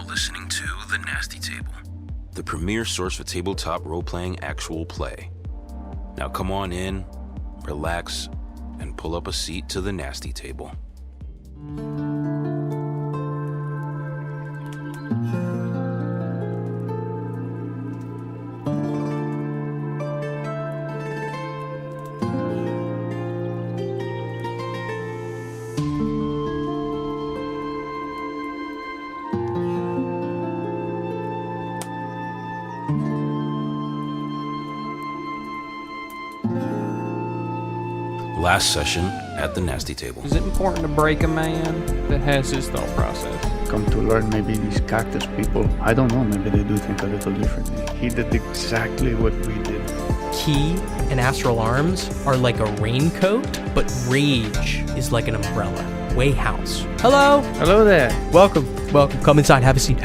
listening to The Nasty Table, the premier source for tabletop role-playing actual play. Now come on in, relax, and pull up a seat to The Nasty Table. Last session at the Nasty Table. Is it important to break a man that has his thought process? Come to learn, maybe these Cactus people, I don't know, maybe they do think a little differently. He did exactly what we did. Ki and astral arms are like a raincoat, but rage is like an umbrella. Wayhouse. Hello. Hello there. Welcome. Come inside. Have a seat.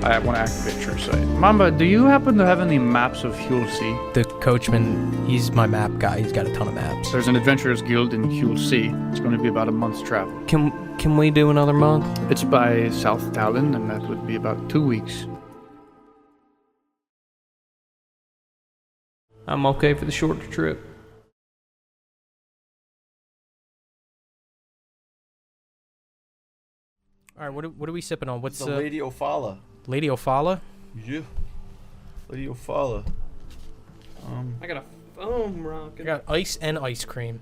I want to activate your site. Mamba, do you happen to have any maps of Huel C? The coachman, he's my map guy. He's got a ton of maps. There's an adventurers guild in Huel C. It's going to be about a month's travel. Can we do another month? It's by South Talon, and that would be about 2 weeks. I'm okay for the shorter trip. All right, what are we sipping on? What's the Lady Ophala? Lady Ophala? Yeah. Lady Ophala. I got a foam rocket. I got ice and ice cream.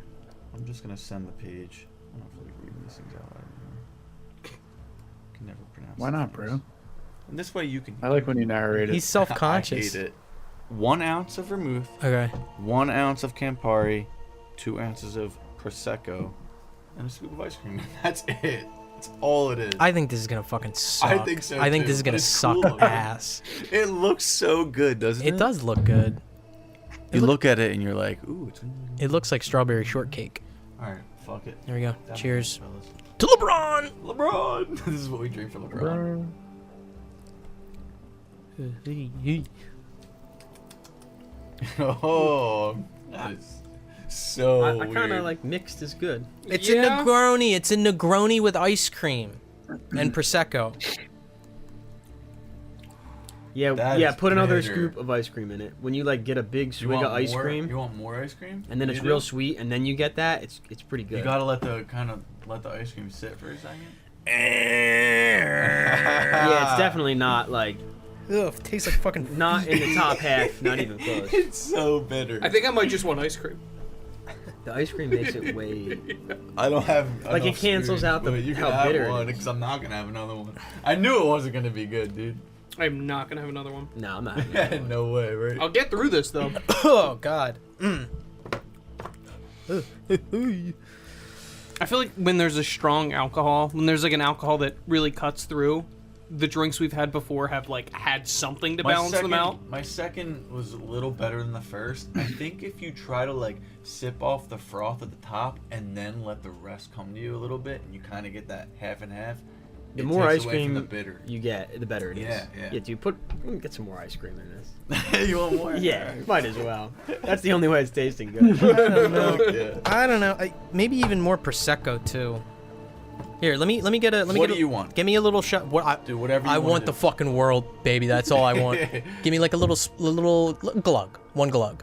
I'm just gonna send the page. I don't feel like reading these things out loud anymore. Can never pronounce. Why not, names. bro? And this way you can. I like when you narrate it. He's self-conscious. I hate it. 1 ounce of vermouth. Okay. 1 ounce of Campari. 2 ounces of prosecco, and a scoop of ice cream. That's it. That's all it is. I think this is gonna fucking suck. I think so. I think too, this is gonna but it's suck cool. ass. It looks so good, doesn't it? It does look good. You look at it and you're like, ooh, it's. It looks like strawberry shortcake. All right, fuck it. There we go. Definitely, Cheers. fellas. To LeBron! LeBron. This is what we drink for LeBron. Oh, that is so I weird. kind of like mixed is good. It's a Negroni. It's a Negroni with ice cream and Prosecco. Yeah, That yeah. is Put another bitter. scoop of ice cream in it. When you like get a big You swig want of ice more- cream, You want more ice cream? and then it's You real do? sweet, and then you get that. It's pretty good. You gotta let the ice cream sit for a second. Yeah, it's definitely not like Ugh, it tastes like fucking. not in the top half. Not even close. It's so bitter. I think I might just want ice cream. The ice cream makes it way. I don't have Like, it enough cancels spoons, out the- but you can how have bitter it one is. because I'm not gonna have another one. I knew it wasn't gonna be good, dude. I'm not gonna have another one. No, I'm not. having that one. No way, right? I'll get through this though. Oh God. I feel like when there's a strong alcohol, when there's like an alcohol that really cuts through, the drinks we've had before have like had something to balance them out. My second was a little better than the first. I think if you try to like sip off the froth at the top and then let the rest come to you a little bit, and you kind of get that half and half. The it more takes ice away from cream the bitter. you get, the better it is. Yeah, yeah. dude, get some more ice cream in this. You want more? Yeah, might as well. That's the only way it's tasting good. I don't know. Yeah. I don't know. Maybe even more prosecco too. Here, let me get a. What do you want? Give me a little shot. What? Do whatever you I wanna want do. the fucking world, baby. That's all I want. Give me like a little glug. One glug.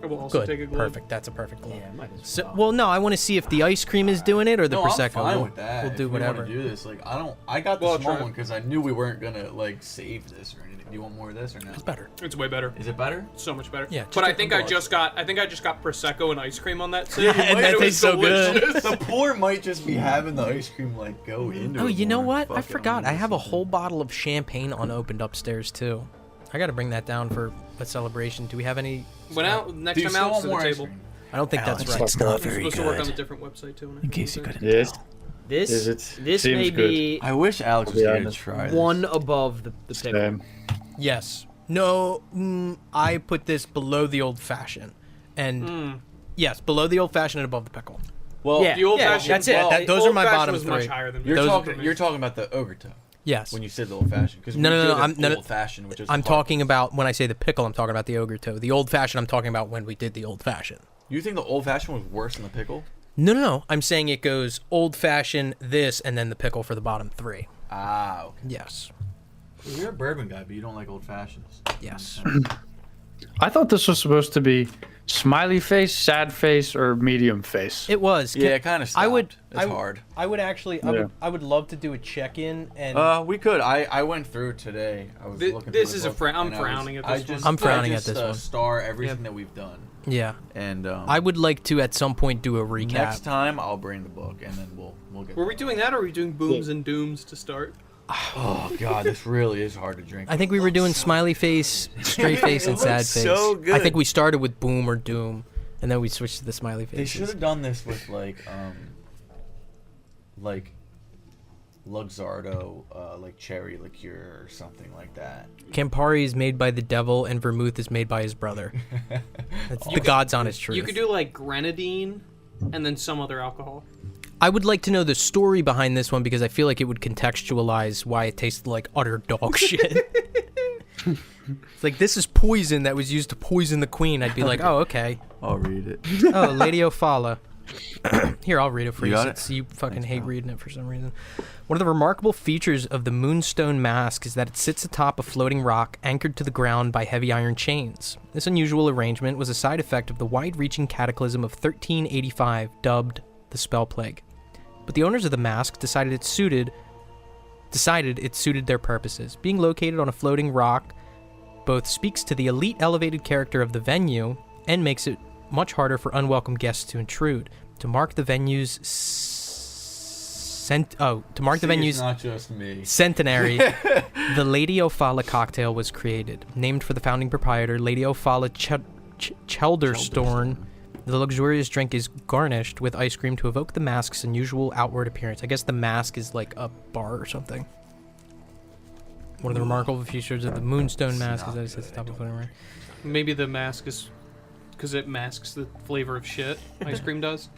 I will also Good. take a glove. Perfect. That's a perfect glug. Yeah, might as So, well. well, no, I want to see if the ice cream is doing it or the No, prosecco. I'm fine we'll, with that. We'll if do we whatever. want to do this. Like, I got the Well, I'll small try. one because I knew we weren't gonna like save this or anything. Do you want more of this or no? It's better. It's way better. Is it better? So much better. Yeah, just but I a think I glove. just got prosecco and ice cream on that. Yeah, and that it was tastes so good. delicious. The pour might just be having the ice cream like go into it. Oh, you know more. what? Fuck I it, forgot. I'm I have a gonna whole bottle of champagne unopened upstairs too. I got to bring that down for a celebration. Do we have any? When out next Do you time still out want to the more ice table. cream? I don't think that's right. It's not I'm very supposed to work on a different website too. In case you couldn't. This This Is it? this Seems may be I wish Alex was I'll be here to honest. try this. one above the pickle. same. Yes. No. I put this below the old fashioned, and yes, below the old fashioned and above the pickle. Well, Yeah. The old fashioned. that's it. Those are my bottom was much three. higher than you're those talking. for me. You're talking about the Ogreto Yes. when you said the old fashioned. Because No, I'm old fashioned, which is I'm the talking hard- about when I say the pickle. I'm talking about the ogre toe. The old fashioned. I'm talking about when we did the old fashioned. You think the old fashioned was worse than the pickle? No. I'm saying it goes old fashioned, this, and then the pickle for the bottom three. Ah, okay. Yes. Well, you're a bourbon guy, but you don't like old fashions. Yes. I thought this was supposed to be smiley face, sad face, or medium face. It was. Yeah, kind of. I would. It's hard. I would actually. Yeah. I would love to do a check-in and. We could. I went through today. I was looking. This through is the a book, I'm and frowning at this one. I'm frowning I at this one. Star everything that we've done, Yeah. and I would like to at some point do a recap. next time I'll bring the book, and then we'll get. Were we doing that, or were we doing booms and dooms to start? Oh God, this really is hard to drink. I think we were doing smiley face, straight face, and sad face. so good. I think we started with boom or doom, and then we switched to the smiley They faces. should have done this with like Luxardo, like cherry liqueur or something like that. Campari is made by the devil, and vermouth is made by his brother. That's the God's honest truth. You could do like grenadine, and then some other alcohol. I would like to know the story behind this one because I feel like it would contextualize why it tasted like utter dog shit. It's like, this is poison that was used to poison the queen. I'd be like, oh, okay. I'll read it. Oh, Lady Ophala. Here, I'll read it for You you got since it? you fucking Thanks, hate pal. reading it for some reason. One of the remarkable features of the Moonstone Mask is that it sits atop a floating rock anchored to the ground by heavy iron chains. This unusual arrangement was a side effect of the wide-reaching cataclysm of 1385 dubbed the Spell Plague. But the owners of the mask decided it suited their purposes. Being located on a floating rock both speaks to the elite elevated character of the venue and makes it much harder for unwelcome guests to intrude. To mark the venue's It's not just me. centenary, the Lady Ophala cocktail was created. Named for the founding proprietor, Lady Ophala Chelderstorn, the luxurious drink is garnished with ice cream to evoke the mask's unusual outward appearance. I guess the mask is like a bar or something. One of the remarkable features of the Moonstone Mask is that it sits at the top of the floating rock. Maybe the mask is because it masks the flavor of shit ice cream does.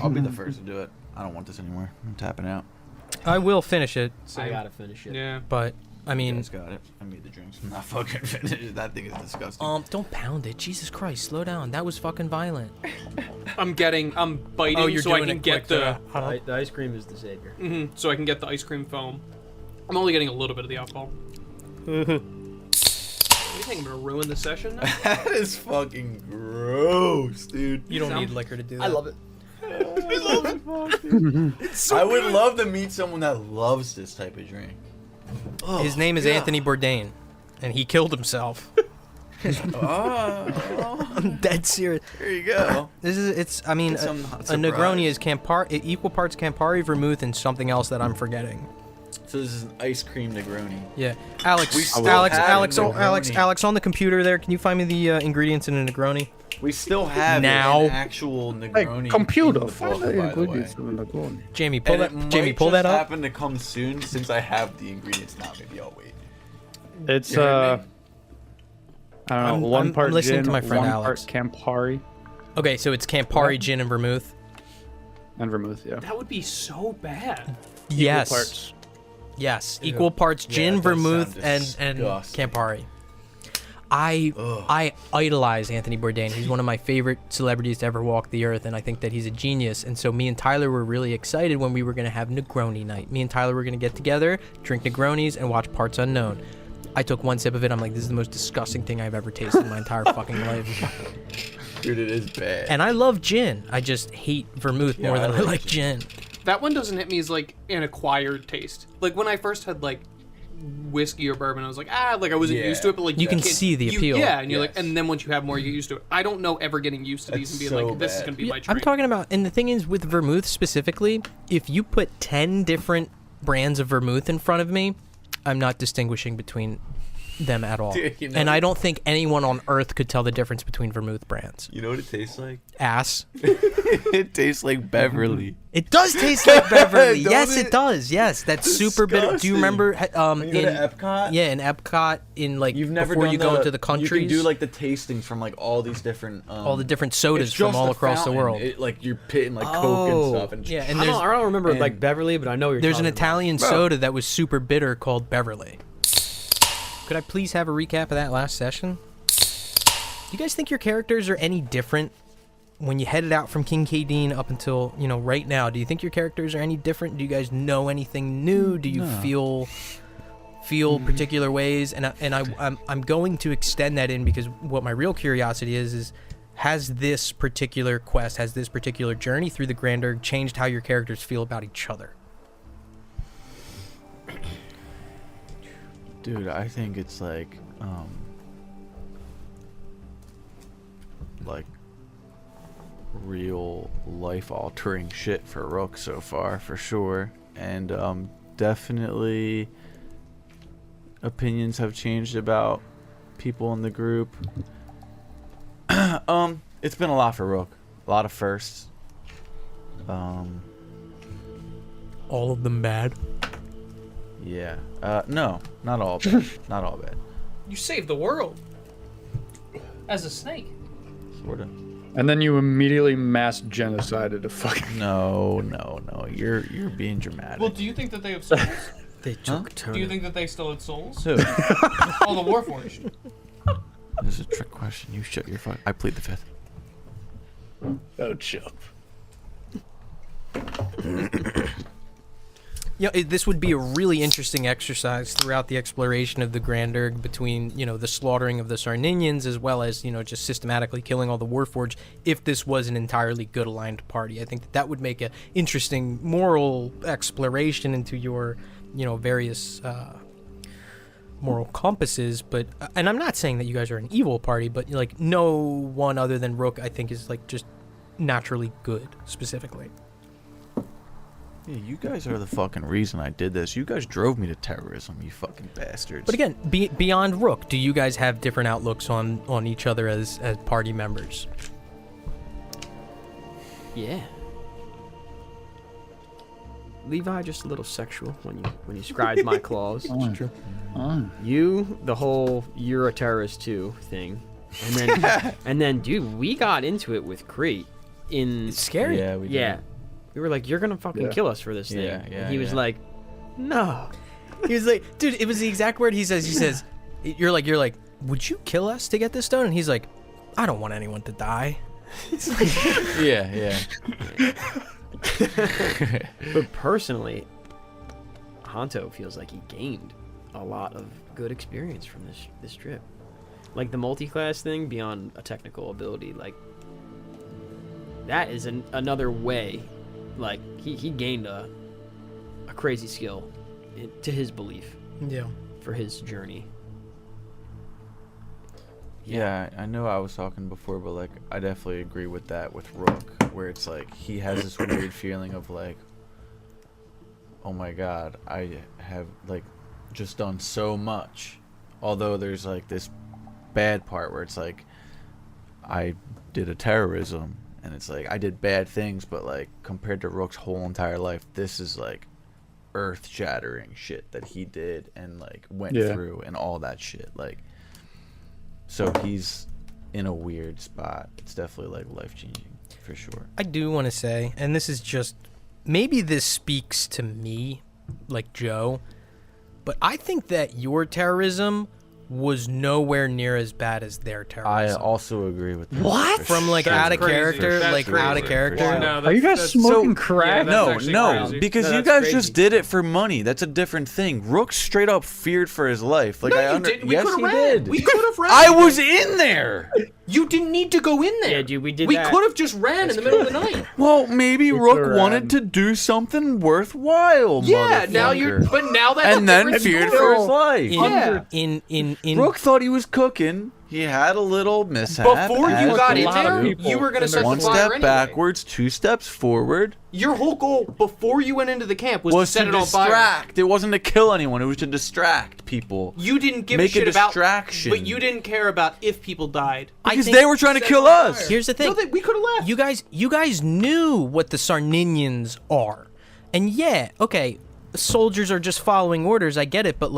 I'll be the first to do it. I don't want this anymore. I'm tapping out. I will finish it, I Same. gotta finish it. Yeah. but I You mean, guys got it. I made the drinks. I'm not fucking finished. That thing is disgusting. don't pound it. Jesus Christ, slow down. That was fucking violent. I'm biting Oh, you're so I doing can it get quick, the The ice cream is the savior. so I can get the ice cream foam. I'm only getting a little bit of the alcohol. What do you think? I'm gonna ruin the session now? That is fucking gross, dude. You don't Sound- need liquor to do that. I love it. I would love to meet someone that loves this type of drink. His name is Anthony Bourdain, and he killed himself. I'm dead serious. Here you go. I mean, Get a some Negroni is surprise. equal parts Campari, vermouth, and something else that I'm forgetting. So this is an ice cream Negroni. Yeah, Alex, We still Alex, have Alex, a oh, Alex, Negroni. Alex, on the computer there. Can you find me the ingredients in a Negroni? We still have Now. an actual Hey, Negroni. computer, in the find book, the by the way. ingredients of the Negroni. Jamie, pull And that. it Jamie, might pull that just up. happen to come soon since I have the ingredients now. Maybe I'll wait. It's You heard me? I don't know, I'm- one I'm part listening gin, to my friend one Alex. part Campari, Okay, so it's Campari, What? gin, and vermouth. and vermouth. Yeah. That would be so bad. Yes. Equal parts. Yes, equal parts Yeah, gin, that does vermouth, sound and disgusting. Campari. I idolize Anthony Bourdain. He's one of my favorite celebrities to ever walk the earth, and I think that he's a genius. And so me and Tyler were really excited when we were going to have Negroni night. Me and Tyler were going to get together, drink Negronis, and watch Parts Unknown. I took one sip of it. I'm like, this is the most disgusting thing I've ever tasted in my entire fucking life. Dude, it is bad. And I love gin. I just hate vermouth more Yeah, than I I like like gin. That one doesn't hit me as like an acquired taste. Like when I first had like whiskey or bourbon, I was like, I wasn't Yeah. used to it, but like You can can't- see the appeal. Yeah, and you're Yes. like, and then once you have more, you get used to it. I don't know ever getting used to these and That's being so like, this is bad. gonna be my I'm drink. talking about, and the thing is with vermouth specifically, if you put 10 different brands of vermouth in front of me, I'm not distinguishing between them at all. Dude, you know- And I don't think anyone on earth could tell the difference between vermouth brands. You know what it tastes like? Ass. It tastes like Beverly. It does taste like Beverly. Don't yes, it? it does. Yes, that's super bitter. Do Disgusting. you remember When you go to Epcot? Yeah, in Epcot, in like You've never before done you go into the countries, You can do like the tastings from like all these different all the different sodas it's from just all a across the fountain. world. It, like you're pitting like Coke Oh, and stuff. And yeah, and I there's don't remember and- like Beverly, but I know what you're There's an talking about. Italian Bro. soda that was super bitter called Beverly. Could I please have a recap of that last session? Do you guys think your characters are any different when you headed out from King Kadeen up until right now, do you think your characters are any different? Do you guys know anything new? Do you feel particular ways? And I'm going to extend that in, because what my real curiosity is has this particular quest, has this particular journey through the Grandeur changed how your characters feel about each other? Dude, I think it's like real life-altering shit for Rook so far, for sure. And definitely opinions have changed about people in the group. It's been a lot for Rook. A lot of firsts. All of them bad? Yeah. No, not all bad. Not all bad. You saved the world. As a snake. Sorta. And then you immediately mass genocided a fucking. No. You're being dramatic. Well, do you think that they have souls? They took Do you think that they still had souls? Who? All the Warforged. This is a trick question. You shut your fuck. I plead the fifth. Oh, chip. This would be a really interesting exercise throughout the exploration of the Grandeur, between the slaughtering of the Sarninians as well as just systematically killing all the Warforged. If this was an entirely good aligned party, I think that would make an interesting moral exploration into your various moral compasses. But and I'm not saying that you guys are an evil party, but no one other than Rook I think is just naturally good specifically. Yeah, you guys are the fucking reason I did this. You guys drove me to terrorism, you fucking bastards. But again, beyond Rook, do you guys have different outlooks on each other as party members? Yeah. Levi just a little sexual when you scribed my claws. You, the whole "you're a terrorist too" thing, and then dude, we got into it with Kree. It's scary. Yeah, we did. Yeah. We were like, you're gonna fucking kill us for this thing. Yeah, And he was like, no. He was like, dude, it was the exact word he says, you're like, would you kill us to get this stone? And he's like, I don't want anyone to die. Yeah. But personally, Hanto feels like he gained a lot of good experience from this trip. Like the multi-class thing, beyond a technical ability, like that is another way. Like he gained a crazy skill to his belief. Yeah. For his journey. Yeah, I know I was talking before, but I definitely agree with that with Rook, where it's he has this weird feeling of oh my god, I have just done so much. Although there's this bad part where it's I did a terrorism. And it's I did bad things, but compared to Rook's whole entire life, this is earth-shattering shit that he did and went through and all that shit. So he's in a weird spot. It's definitely life-changing for sure. I do want to say, and this is just maybe this speaks to me, Joe, but I think that your terrorism was nowhere near as bad as their terrorism. I also agree with that. What? From out of character, out of character. No, Are you guys smoking crack? Yeah, No, that's actually crazy. because No, you that's guys just did it for money. That's a different thing. Rook straight up feared for his life. No, you didn't. We Yes, could he have ran. did. We could have ran. I was in there. You didn't need to go in there. Yeah, dude, we did We that. could have just ran in the middle of the night. Well, maybe Rook could've wanted ran. to do something worthwhile. Yeah, now motherfucker. but now that's and a then different feared story. for his life. Yeah. In Rook thought he was cooking. He had a little mishap. Before you as got you in lot of there, people you were going to in start one the fire step anyway. backwards, 2 steps forward. Your whole goal before you went into the camp was to set to it on fire. distract. It wasn't to kill anyone. It was to distract people. You didn't give Make a shit a about, distraction. but you didn't care about if people died. Because they were trying to kill us. Here's the thing. No, we could have left. You guys knew what the Sarninians are. And yeah, okay, soldiers are just following orders, I get it, but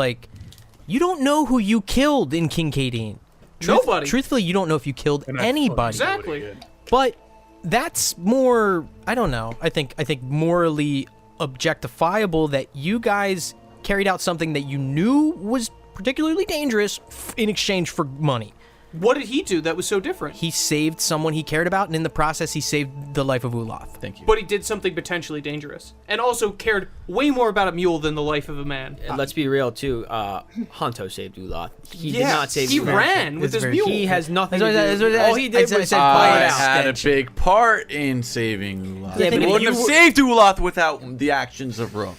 you don't know who you killed in King Kadeen. Nobody. Truthfully, you don't know if you killed And I anybody. fucking Exactly. But that's more, I don't know. I think morally objectifiable that you guys carried out something that you knew was particularly dangerous in exchange for money. What did he do that was so different? He saved someone he cared about, and in the process, he saved the life of Uloth. Thank you. But he did something potentially dangerous, and also cared way more about a mule than the life of a man. And let's be real too. Hanto saved Uloth. He did Yeah, not save. he Uloth. ran with his mule. He has nothing That's to what- do. that's All what- he did I was said buy I it out. had a big part in saving Uloth. Yeah, I but if wouldn't you have were- saved Uloth without the actions of Rook.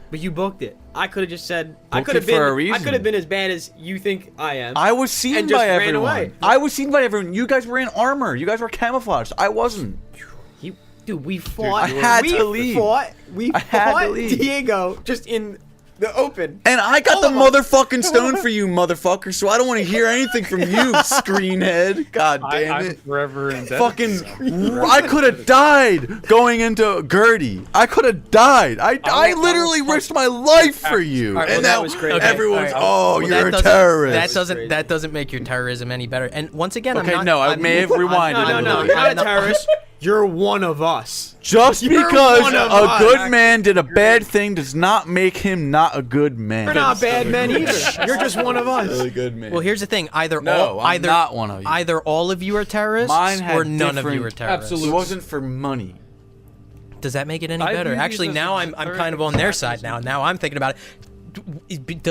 But you booked it. I could have just said. I Booked could have it for a been. I reason. could have been as bad as you think I am. I was seen And just by ran everyone. away. I was seen by everyone. You guys were in armor. You guys were camouflaged. I wasn't. Dude, we fought. I had we to leave. We I had to fought leave. Diego just in the open. And I got the All of us. motherfucking stone for you, motherfucker. So I don't want to hear anything from you, screenhead. God damn I'm it. forever in debt. Fucking, I could have died going into Gertie. I could have died. I literally risked my life for you. Alright, well, And that now was great. everyone's, Okay, oh, Well, you're a that terrorist. That doesn't make your terrorism any better. And once again, Okay, I'm not, no, I I'm- may have rewinded No, a no, little you're bit. not a terrorist. You're one of us. Just You're because one of a us. good man did a bad thing does not make him not a good man. We're not bad men either. You're just one of us. Really good man. Well, here's the thing: I'm not one of you. either all of you are terrorists, Mine had or none of you different- are terrorists. Absolutely. It wasn't for money. Does that make it any I better? view these Actually, as now I'm very kind of on their side now. Now I'm thinking about it.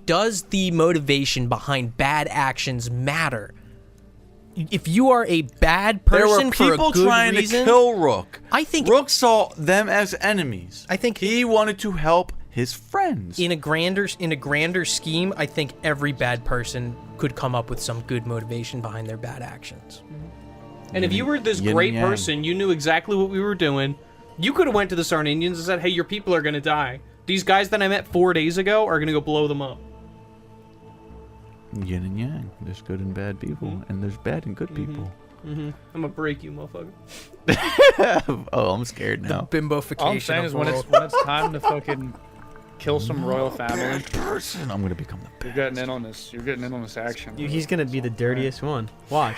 Does the motivation behind bad actions matter? If you are a bad There person were for a people good trying reason, to kill Rook. I think Rook saw them as enemies. I think he wanted to help his friends. in a grander scheme, I think every bad person could come up with some good motivation behind their bad actions. And if you were this Yin and great yang. person, you knew exactly what we were doing. You could have went to the Sarnians and said, "Hey, your people are gonna die. These guys that I met 4 days ago are gonna go blow them up." Yin and yang. There's good and bad people, and there's bad and good people. I'm gonna break you, motherfucker. Oh, I'm scared now. Bimbofication. All I'm saying of is the when world. it's time to fucking kill some royal family, Person, I'm gonna become the you're best. getting in on this. You're getting in on this action. Dude, he's gonna be the dirtiest one. Watch.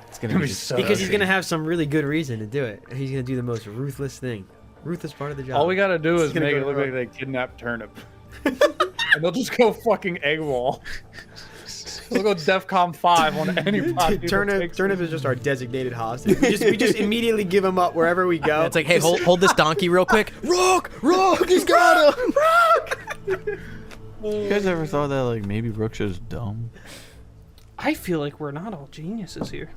It's gonna Gonna be be just so Because he's dirty. gonna have some really good reason to do it. He's gonna do the most ruthless thing. Ruthless part of the job. All we gotta do is gonna make go it look wrong. like they kidnapped Turnip. And they'll just go fucking AWOL. We'll go DEFCON 5 on anybody. that takes Turnip is just our designated hostage. We just immediately give him up wherever we go. It's like, hey, hold this donkey real quick. Rook, he's got him. You guys ever thought that like maybe Rook's just dumb? I feel like we're not all geniuses here.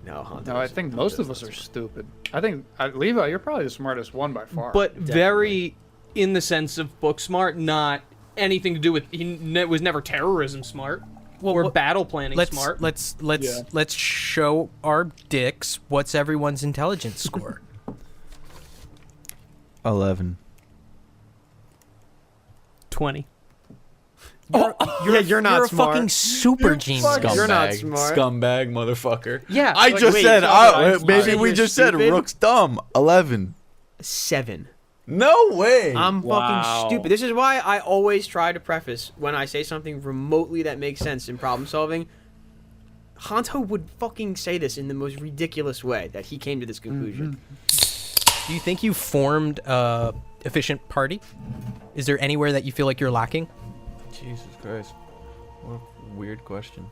No, Hunter. No, I think most of us are stupid. I think, Levi, you're probably the smartest one by far. But very in the sense of book smart, not anything to do with was never terrorism smart or what- battle planning smart. Let's show our dicks. What's everyone's intelligence score? 11. 20. You're not You're a smart. fucking super genius. You're not smart. Scumbag, motherfucker. Yeah, I like, just wait, said. so Maybe you're we just said stupid? Rook's dumb. 11. 7. No way. I'm Wow. fucking stupid. This is why I always try to preface when I say something remotely that makes sense in problem solving. Hanto would fucking say this in the most ridiculous way that he came to this conclusion. Do you think you formed a efficient party? Is there anywhere that you feel like you're lacking? Jesus Christ. What a weird question.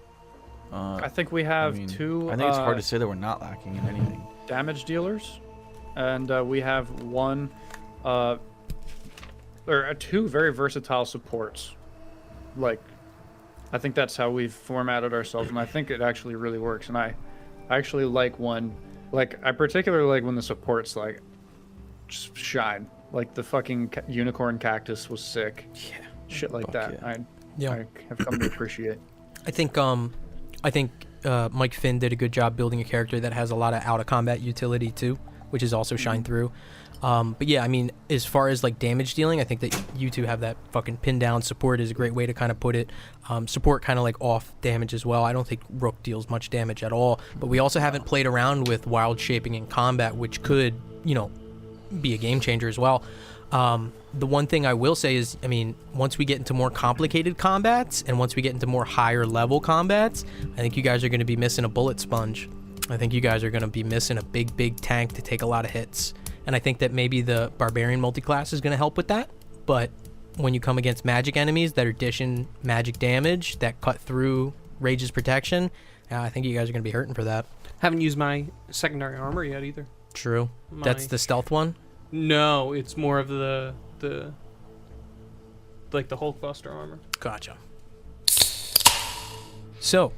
I think we have two I think it's hard to say that we're not lacking in anything. damage dealers, and we have one, or two very versatile supports. Like, I think that's how we've formatted ourselves, and I think it actually really works. And I actually like one, like I particularly like when the supports like just shine. Like the fucking unicorn cactus was sick. Yeah. Shit like that. yeah. I have come to appreciate. I think Mike Finn did a good job building a character that has a lot of out of combat utility too, which is also shine through. But yeah, I mean, as far as like damage dealing, I think that you two have that fucking pin down. Support is a great way to kind of put it. Support kind of like off damage as well. I don't think Rook deals much damage at all, but we also haven't played around with wild shaping in combat, which could, be a game changer as well. The one thing I will say is, I mean, once we get into more complicated combats and once we get into more higher level combats, I think you guys are going to be missing a bullet sponge. I think you guys are going to be missing a big tank to take a lot of hits. And I think that maybe the Barbarian multiclass is going to help with that. But when you come against magic enemies that are dishing magic damage that cut through Rage's protection. I think you guys are going to be hurting for that. Haven't used my secondary armor yet either. True. That's the stealth one? No, it's more of the like the Hulkbuster armor. Gotcha. So,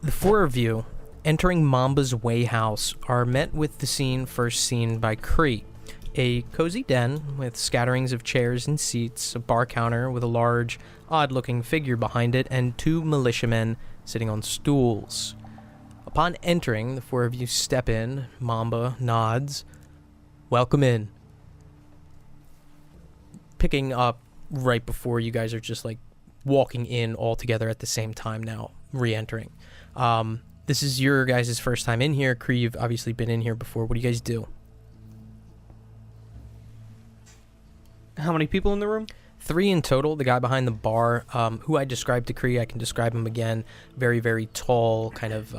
the four of you entering Mamba's Way House are met with the scene first seen by Kree. A cozy den with scatterings of chairs and seats, a bar counter with a large, odd-looking figure behind it, and 2 militiamen sitting on stools. Upon entering, the four of you step in. Mamba nods. Welcome in. Picking up right before you guys are just like walking in all together at the same time now, re-entering. This is your guys' first time in here. Kree, you've obviously been in here before. What do you guys do? How many people in the room? 3 in total. The guy behind the bar, who I described to Kree, I can describe him again. Very, very tall, kind of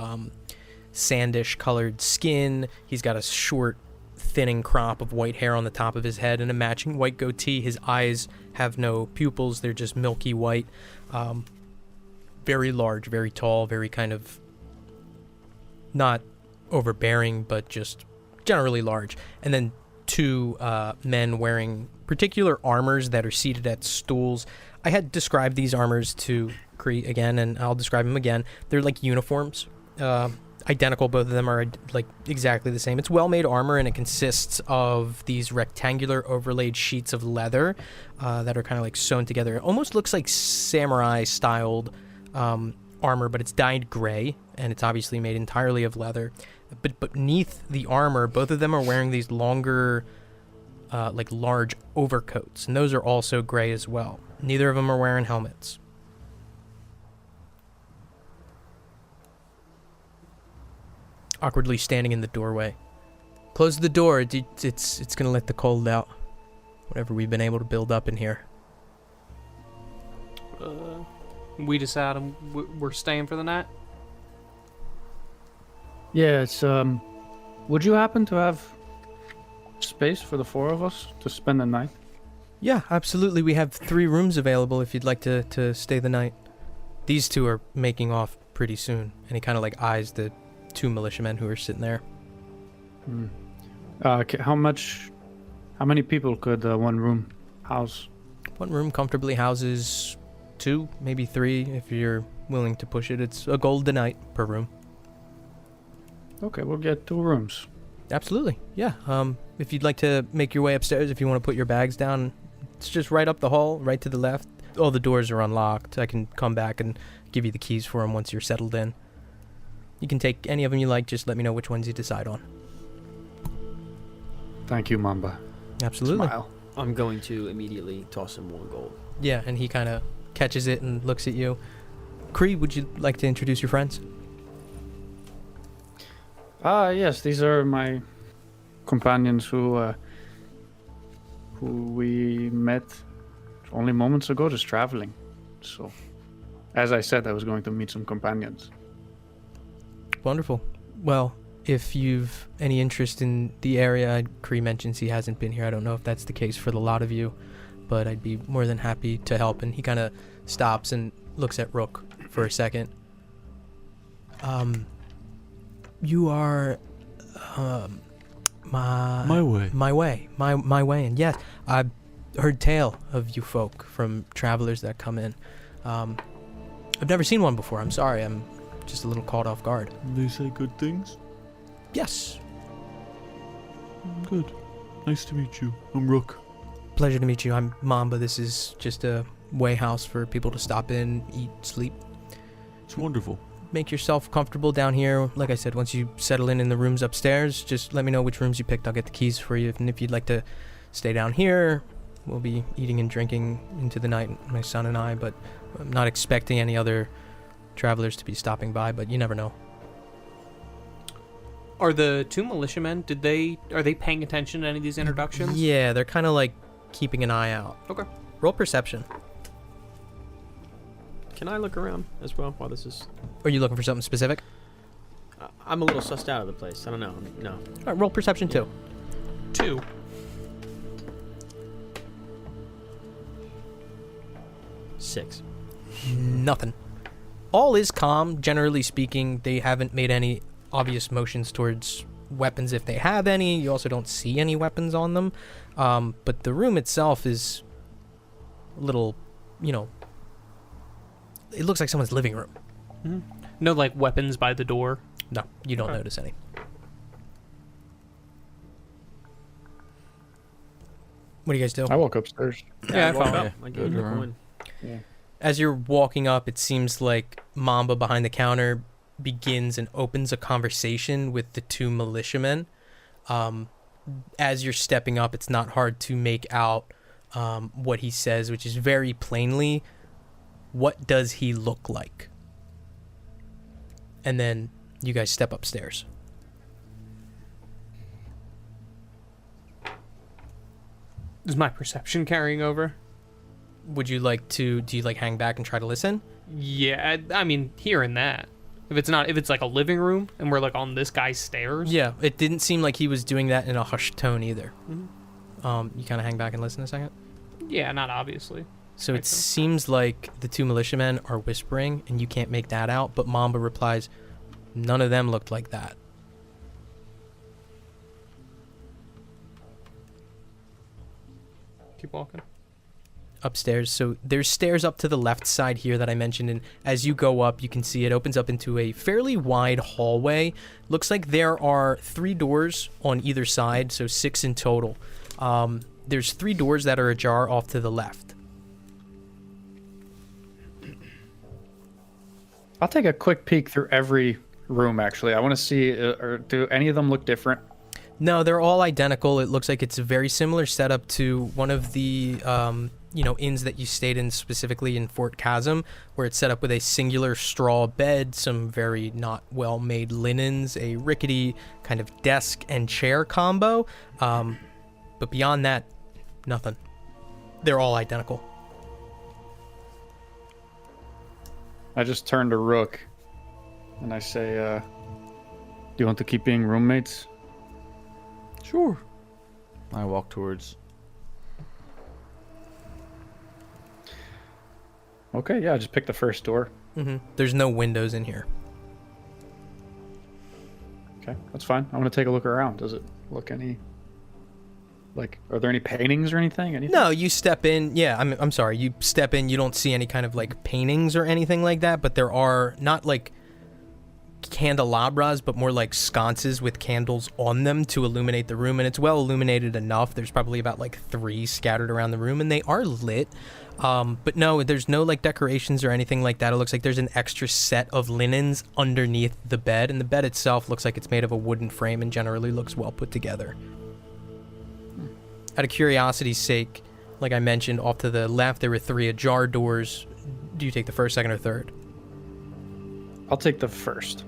sandish colored skin. He's got a short, thinning crop of white hair on the top of his head and a matching white goatee. His eyes have no pupils. They're just milky white. Very large, very tall, very kind of not overbearing, but just generally large. And then 2 men wearing particular armors that are seated at stools. I had described these armors to Kree again, and I'll describe them again. They're like uniforms. Identical, both of them are like exactly the same. It's well-made armor, and it consists of these rectangular overlaid sheets of leather that are kind of like sewn together. It almost looks like samurai-styled armor, but it's dyed gray, and it's obviously made entirely of leather. But beneath the armor, both of them are wearing these longer, like large overcoats, and those are also gray as well. Neither of them are wearing helmets. Awkwardly standing in the doorway. Close the door. It's gonna let the cold out. Whatever we've been able to build up in here. We decide we're staying for the night. Yeah, it's would you happen to have space for the 4 of us to spend the night? Yeah, absolutely. We have 3 rooms available if you'd like to stay the night. These 2 are making off pretty soon. And he kind of like eyes the 2 militiamen who are sitting there. How many people could 1 room house? 1 room comfortably houses 2, maybe 3 if you're willing to push it. It's a gold a night per room. Okay, we'll get 2 rooms. Absolutely, yeah. If you'd like to make your way upstairs, if you want to put your bags down, it's just right up the hall, right to the left. All the doors are unlocked. I can come back and give you the keys for them once you're settled in. You can take any of them you like. Just let me know which ones you decide on. Thank you, Mamba. Absolutely. Smile. I'm going to immediately toss him 1 gold. Yeah, and he kind of catches it and looks at you. Kree, would you like to introduce your friends? Yes, these are my companions who we met only moments ago, just traveling. So, as I said, I was going to meet some companions. Wonderful. Well, if you've any interest in the area, Kree mentions he hasn't been here. I don't know if that's the case for the lot of you, but I'd be more than happy to help. And he kind of stops and looks at Rook for a second. You are my way, and yes, I've heard tale of you folk from travelers that come in. I've never seen one before. I'm sorry, I'm just a little caught off guard. They say good things? Yes. Good. Nice to meet you. I'm Rook. Pleasure to meet you. I'm Mamba. This is just a way house for people to stop in, eat, sleep. It's wonderful. Make yourself comfortable down here. Like I said, once you settle in the rooms upstairs, just let me know which rooms you picked. I'll get the keys for you. And if you'd like to stay down here, we'll be eating and drinking into the night, my son and I, but I'm not expecting any other travelers to be stopping by, but you never know. Are the 2 militiamen, are they paying attention to any of these introductions? Yeah, they're kind of like keeping an eye out. Okay. Roll perception. Can I look around as well while this is... Are you looking for something specific? I'm a little sussed out of the place. I don't know. No. All right, roll perception too. 2. 6. Nothing. all is calm. Generally speaking, they haven't made any obvious motions towards weapons if they have any. You also don't see any weapons on them. But the room itself is a little, you know, it looks like someone's living room. Mm-hmm. No, like, weapons by the door? No, you don't notice any. What do you guys do? I walk upstairs. Yeah, I walk follow. up. I get one. As you're walking up, it seems like Mamba behind the counter begins and opens a conversation with the two militiamen. As you're stepping up, it's not hard to make out what he says, which is very plainly, what does he look like? And then you guys step upstairs. Is my perception carrying over? Do you like hang back and try to listen? Yeah, I mean, hearing that. If it's like a living room and we're like on this guy's stairs. Yeah, it didn't seem like he was doing that in a hushed tone either. Mm-hmm. You kind of hang back and listen a second? Yeah, not obviously. So it seems like the two militiamen are whispering, and you can't make that out, but Mamba replies, none of them looked like that. Keep walking. Upstairs. So there's stairs up to the left side here that I mentioned, and as you go up, you can see it opens up into a fairly wide hallway. Looks like there are 3 doors on either side, so 6 in total. There's 3 doors that are ajar off to the left. I'll take a quick peek through every room, actually. I want to see, or do any of them look different? No, they're all identical. It looks like it's a very similar setup to one of the inns that you stayed in, specifically in Fort Chasm, where it's set up with a singular straw bed, some very not well-made linens, a rickety kind of desk and chair combo. But beyond that, nothing. They're all identical. I just turn to Rook and I say, do you want to keep being roommates? Sure. I walk towards. Okay, yeah, just pick the first door. Mm-hmm. There's no windows in here. Okay, that's fine. I want to take a look around. Does it look any... Like, are there any paintings or anything? No, you step in. Yeah, I'm sorry. You step in. You don't see any kind of like paintings or anything like that. But there are not like candelabras, but more like sconces with candles on them to illuminate the room. And it's well illuminated enough. There's probably about like 3 scattered around the room, and they are lit. But no, there's no like decorations or anything like that. It looks like there's an extra set of linens underneath the bed, and the bed itself looks like it's made of a wooden frame and generally looks well put together. Out of curiosity's sake, like I mentioned, off to the left, there were 3 ajar doors. Do you take the first, second, or third? I'll take the first.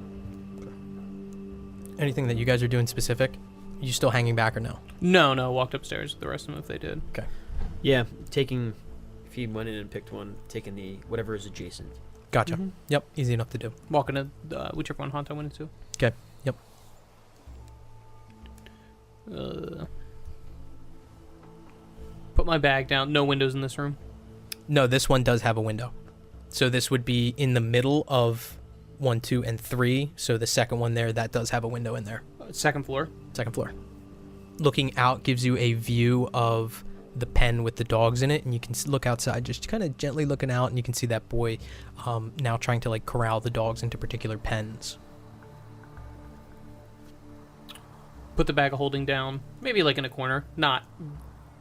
Anything that you guys are doing specific? You still hanging back or no? No, walked upstairs with the rest of them if they did. Okay. Yeah, taking... If he went in and picked one, taking the... Whatever is adjacent. Gotcha. Mm-hmm. Yep, easy enough to do. Walking to whichever one Honto went into. Okay, yep. Put my bag down. No windows in this room. No, this one does have a window. So this would be in the middle of 1, 2, and 3. So the second one there, that does have a window in there. Second floor. Second floor. Looking out gives you a view of the pen with the dogs in it, and you can look outside, just kind of gently looking out, and you can see that boy now trying to like corral the dogs into particular pens. Put the bag of holding down, maybe like in a corner, not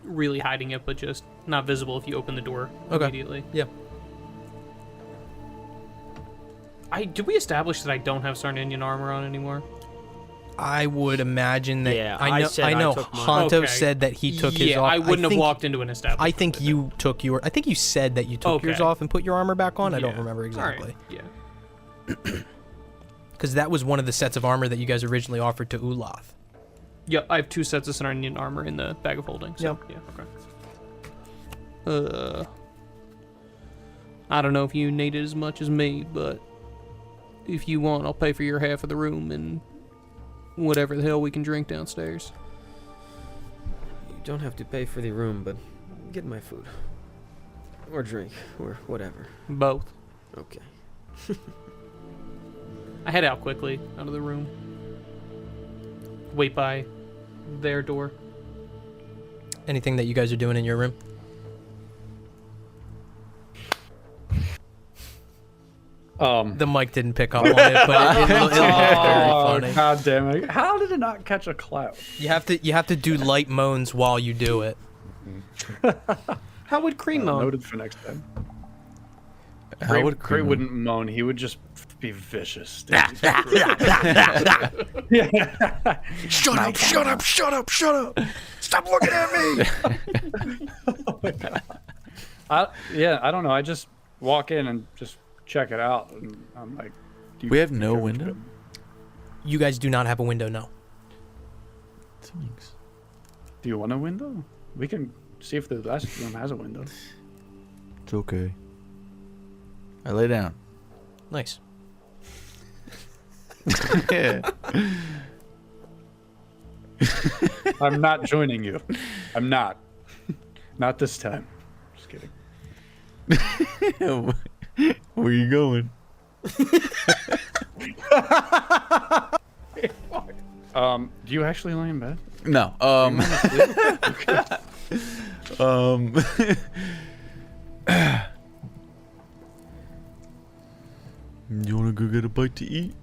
really hiding it, but just not visible if you open the door immediately. Yeah. Did we establish that I don't have Sarnian armor on anymore? I would imagine that. Yeah, I know. took mine. Honto Okay. said that he took his off. I wouldn't have walked into an establishment. I think you took your. I think you said that you took yours Okay. off and put your armor back on. I don't Yeah. remember All exactly. right. Yeah. Because that was one of the sets of armor that you guys originally offered to Ulath. Yep, I have 2 sets of Sarnian armor in the bag of holding. So, Yep. yeah, okay. I don't know if you need it as much as me, but if you want, I'll pay for your half of the room and whatever the hell we can drink downstairs. You don't have to pay for the room, but get my food. Or drink, or whatever. Both. Okay. I head out quickly out of the room. Wait by their door. Anything that you guys are doing in your room? The mic didn't pick up on it, but it looked very funny. God damn it! How did it not catch a cloud? You have to do light moans while you do it. How would Kree moan? Noted for next time. How would Kree Kree wouldn't moan. He would just be vicious. Shut up! Shut up! Shut up! Shut up! Stop looking at me! I don't know. I just walk in and just check it out, and I'm like, We have no window? You guys do not have a window, no. Thanks. Do you want a window? We can see if the last room has a window. It's okay. I lay down. Nice. Yeah. I'm not joining you. I'm not. Not this time. Just kidding. Where are you going? Do you actually lay in bed? No. You wanna go get a bite to eat?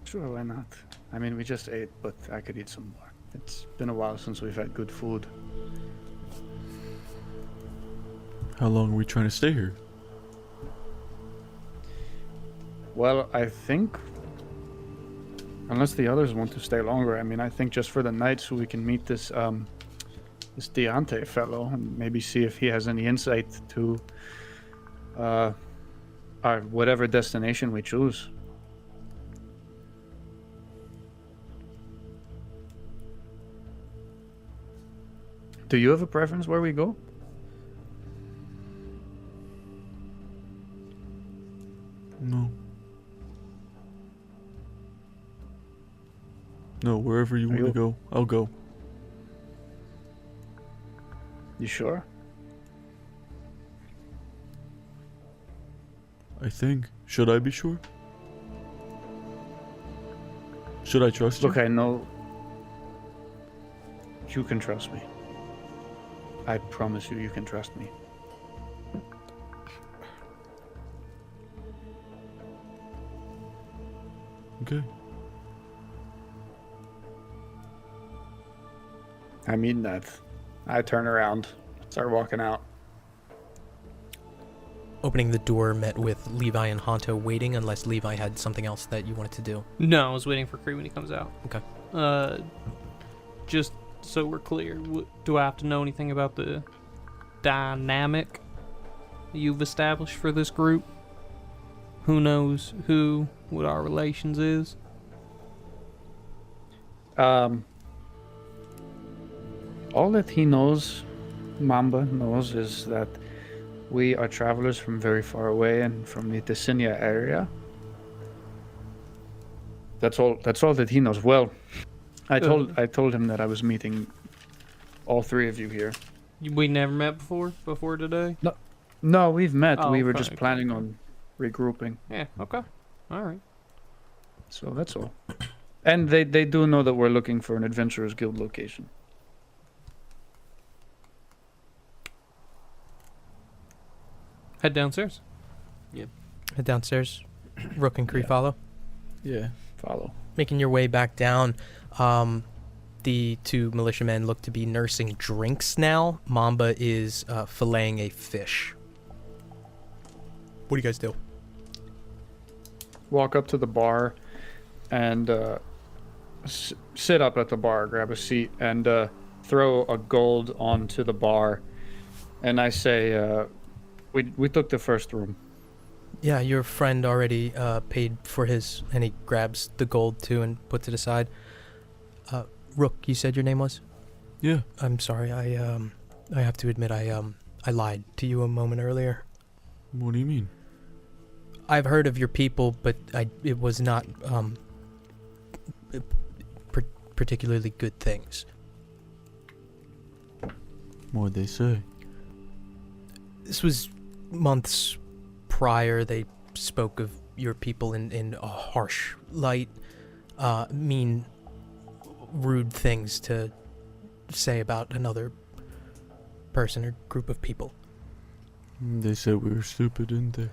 Sure, why not? I mean, we just ate, but I could eat some more. It's been a while since we've had good food. How long are we trying to stay here? Well, I think, unless the others want to stay longer, I mean, I think just for the night, so we can meet this this Deante fellow and maybe see if he has any insight to our whatever destination we choose. Do you have a preference where we go? No. No, wherever you want to go, I'll go. You sure? I think. Should I be sure? Should I trust you? Look, I know you can trust me. I promise you, you can trust me. Okay. I mean that. I turn around, start walking out. Opening the door met with Levi and Honto waiting, unless Levi had something else that you wanted to do. No, I was waiting for Kree when he comes out. Okay. Just so we're clear, do I have to know anything about the dynamic you've established for this group? Who knows who, what our relations is? All that he knows, Mamba knows, is that we are travelers from very far away and from the Tessinia area. That's all that he knows. Well, I told him that I was meeting all three of you here. We never met before today? No, we've met. Oh, We were okay, just planning on regrouping. Yeah, okay. All right. So that's all. And they do know that we're looking for an Adventurers Guild location. Head downstairs. Head downstairs. Rook and Kree follow. Yeah. Follow. Making your way back down, the two militiamen look to be nursing drinks now. Mamba is filleting a fish. What do you guys do? Walk up to the bar and sit up at the bar, grab a seat, and throw a gold onto the bar. And I say, we took the first room. Yeah, your friend already paid for his, and he grabs the gold too and puts it aside. Rook, you said your name was? Yeah. I'm sorry, I have to admit I lied to you a moment earlier. What do you mean? I've heard of your people, but it was not particularly good things. What'd they say? This was months prior. They spoke of your people in a harsh light, mean, rude things to say about another person or group of people. They said we were stupid, didn't they?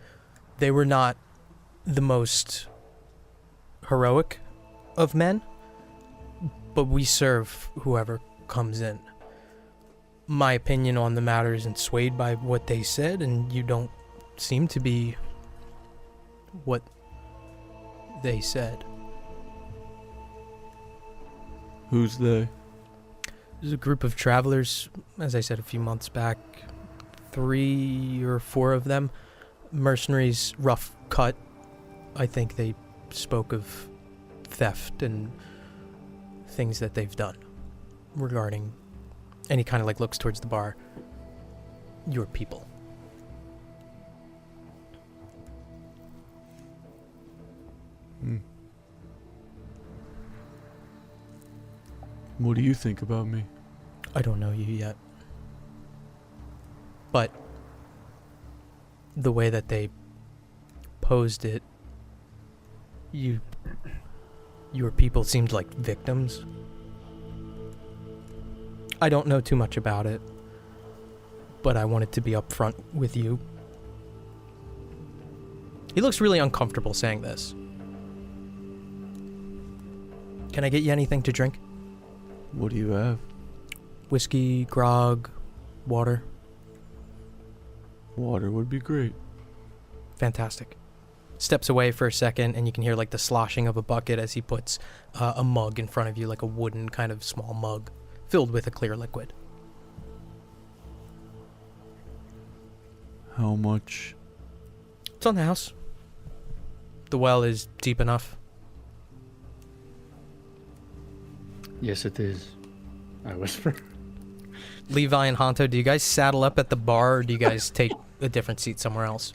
They were not the most heroic of men, but we serve whoever comes in. My opinion on the matter isn't swayed by what they said, and you don't seem to be what they said. Who's they? There's a group of travelers, as I said a few months back, 3 or 4 of them, mercenaries, rough cut. I think they spoke of theft and things that they've done regarding any kind of like looks towards the bar. Your people. What do you think about me? I don't know you yet. But the way that they posed it, your people seemed like victims. I don't know too much about it, but I wanted to be upfront with you. He looks really uncomfortable saying this. Can I get you anything to drink? What do you have? Whiskey, grog, water. Water would be great. Fantastic. Steps away for a second, and you can hear like the sloshing of a bucket as he puts a mug in front of you, like a wooden kind of small mug filled with a clear liquid. How much? It's on the house. The well is deep enough. Yes, it is. I whisper. Levi and Honto, do you guys saddle up at the bar, or do you guys take a different seat somewhere else?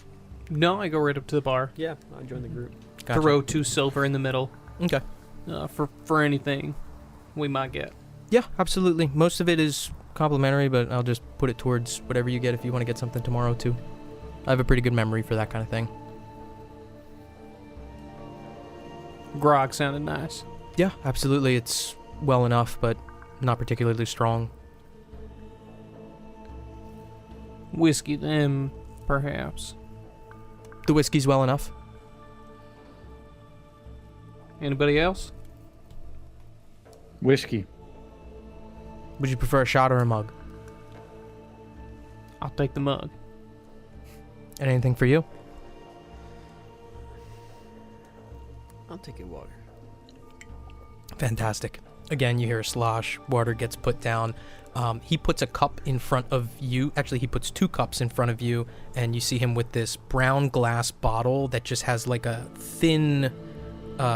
No, I go right up to the bar. Yeah, I'll join the group. Gotcha. Throw 2 silver in the middle. Okay. For anything we might get. Yeah, absolutely. Most of it is complimentary, but I'll just put it towards whatever you get if you want to get something tomorrow, too. I have a pretty good memory for that kind of thing. Grog sounded nice. Yeah, absolutely. It's well enough, but not particularly strong. Whiskey, then, perhaps. The whiskey's well enough. Anybody else? Whiskey. Would you prefer a shot or a mug? I'll take the mug. And anything for you? I'll take a water. Fantastic. Again, you hear a slosh. Water gets put down. He puts a cup in front of you. Actually, he puts 2 cups in front of you, and you see him with this brown glass bottle that just has like a thin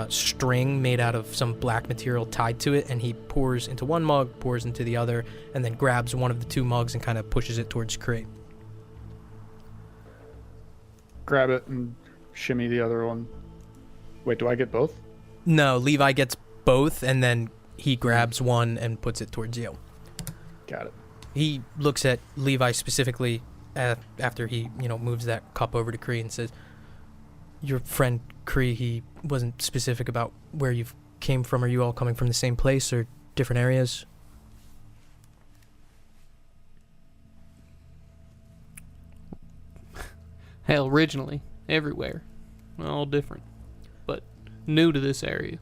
string made out of some black material tied to it, and he pours into one mug, pours into the other, and then grabs one of the 2 mugs and kind of pushes it towards Kree. Grab it and shimmy the other one. Wait, do I get both? No, Levi gets both, and then he grabs one and puts it towards you. Got it. He looks at Levi specifically after he, moves that cup over to Kree and says, "Your friend Kree, he wasn't specific about where you came from. Are you all coming from the same place or different areas?" Hell, originally, everywhere. All different. But new to this area.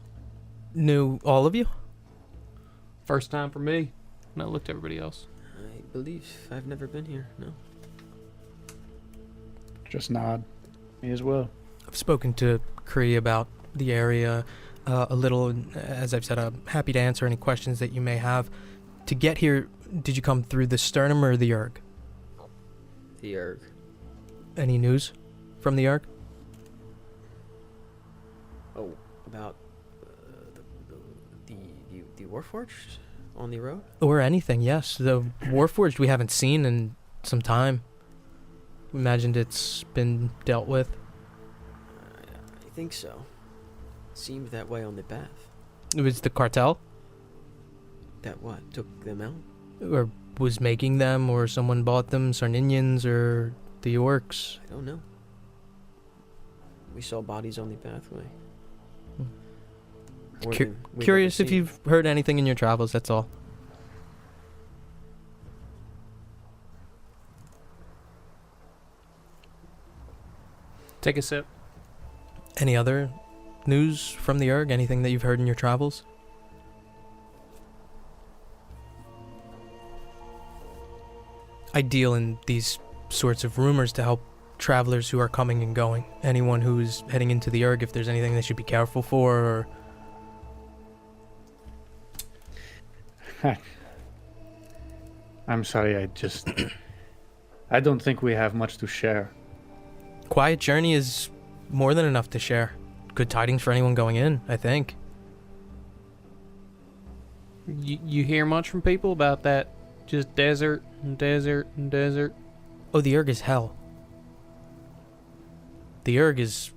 Knew all of you? First time for me. And I looked at everybody else. I believe I've never been here, no. Just nod. Me as well. I've spoken to Kree about the area a little, and as I've said, I'm happy to answer any questions that you may have. To get here, did you come through the sternum or the erg? The erg. Any news from the erg? Oh, about the Warforged on the road? Or anything, yes. The Warforged we haven't seen in some time. Imagined it's been dealt with. I think so. Seemed that way on the path. It was the cartel? That what? Took them out? Or was making them, or someone bought them, Sarninians, or The orcs. I don't know. We saw bodies on the pathway. More than we've Curious ever if seen. you've heard anything in your travels, that's all. Take a sip. Any other news from the Erg? Anything that you've heard in your travels? I deal in these sorts of rumors to help travelers who are coming and going. Anyone who's heading into the Erg, if there's anything they should be careful for, or... I'm sorry, I don't think we have much to share. Quiet journey is more than enough to share. Good tidings for anyone going in, I think. You hear much from people about that? Just desert and desert and desert. Oh, the Erg is hell. The Erg is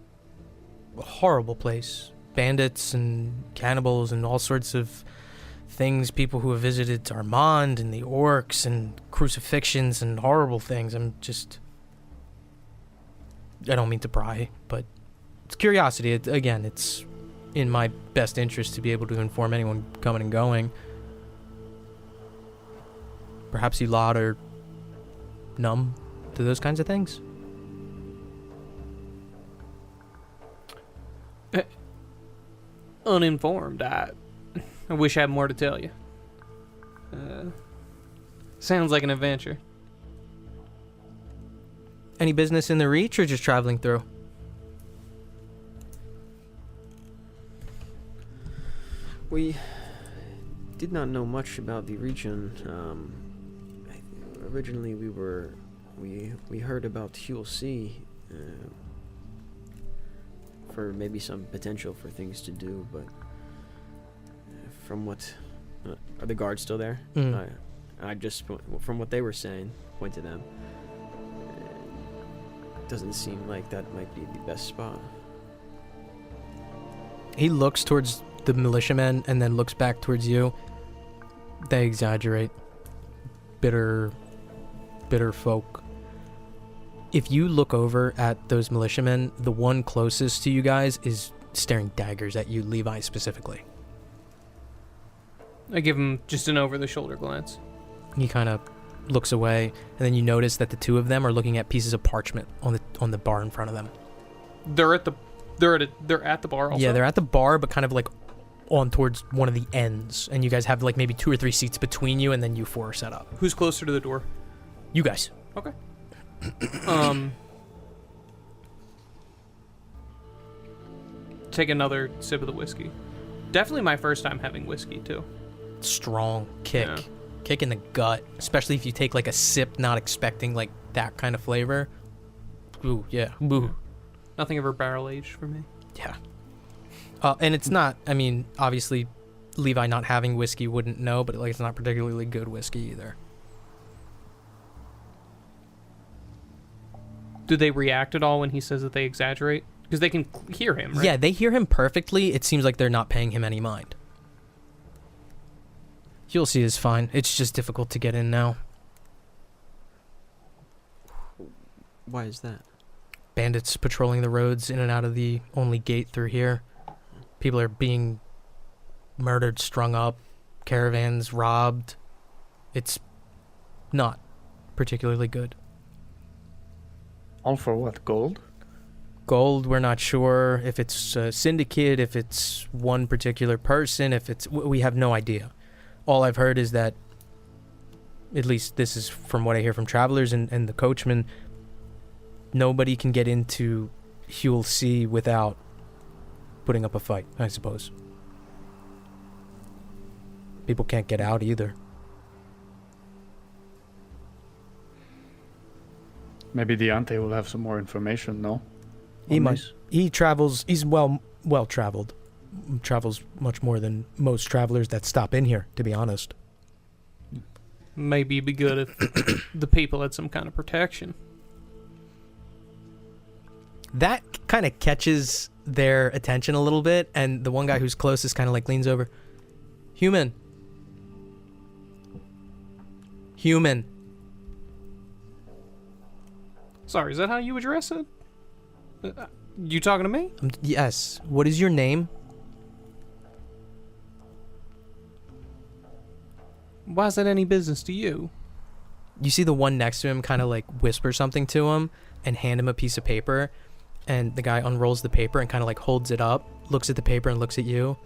a horrible place. Bandits and cannibals and all sorts of things. People who have visited Armand and the orcs and crucifixions and horrible things. I don't mean to pry, but it's curiosity. Again, it's in my best interest to be able to inform anyone coming and going. Perhaps you lot are numb to those kinds of things. Uninformed. I wish I had more to tell you. Sounds like an adventure. Any business in the Reach or just traveling through? We did not know much about the region. Originally, we heard about Huel C for maybe some potential for things to do, but from what are the guards still there? I just from what they were saying, point to them. It doesn't seem like that might be the best spot. He looks towards the militiamen and then looks back towards you. They exaggerate. Bitter folk. If you look over at those militiamen, the one closest to you guys is staring daggers at you, Levi specifically. I give him just an over-the-shoulder glance. He kind of looks away, and then you notice that the two of them are looking at pieces of parchment on the bar in front of them. They're at the bar also? Yeah, they're at the bar, but kind of like on towards one of the ends, and you guys have like maybe 2 or 3 seats between you, and then you 4 are set up. Who's closer to the door? You guys. Okay. Take another sip of the whiskey. Definitely my first time having whiskey too. Strong kick. Yeah. Kick in the gut, especially if you take like a sip not expecting like that kind of flavor. Ooh, yeah. Ooh. Nothing ever barrel aged for me. Yeah. And it's not, I mean, obviously Levi not having whiskey wouldn't know, but like it's not particularly good whiskey either. Do they react at all when he says that they exaggerate? Because they can hear him, right? Yeah, they hear him perfectly. It seems like they're not paying him any mind. You'll see is fine. It's just difficult to get in now. Why is that? Bandits patrolling the roads in and out of the only gate through here. People are being murdered, strung up, caravans robbed. It's not particularly good. All for what? Gold? Gold, we're not sure if it's a syndicate, if it's one particular person, if it's... We have no idea. All I've heard is that, at least this is from what I hear from travelers and the coachman, nobody can get into Huel C without putting up a fight, I suppose. People can't get out either. Maybe the Ante will have some more information, no? He On might. this? He travels. He's well traveled. Travels much more than most travelers that stop in here, to be honest. Maybe it'd be good if the people had some kind of protection. That kind of catches their attention a little bit, and the one guy who's closest kind of like leans over. Human. Sorry, is that how you address it? You talking to me? Yes. What is your name? Why is that any business to you? You see the one next to him kind of like whisper something to him and hand him a piece of paper, and the guy unrolls the paper and kind of like holds it up, looks at the paper and looks at you.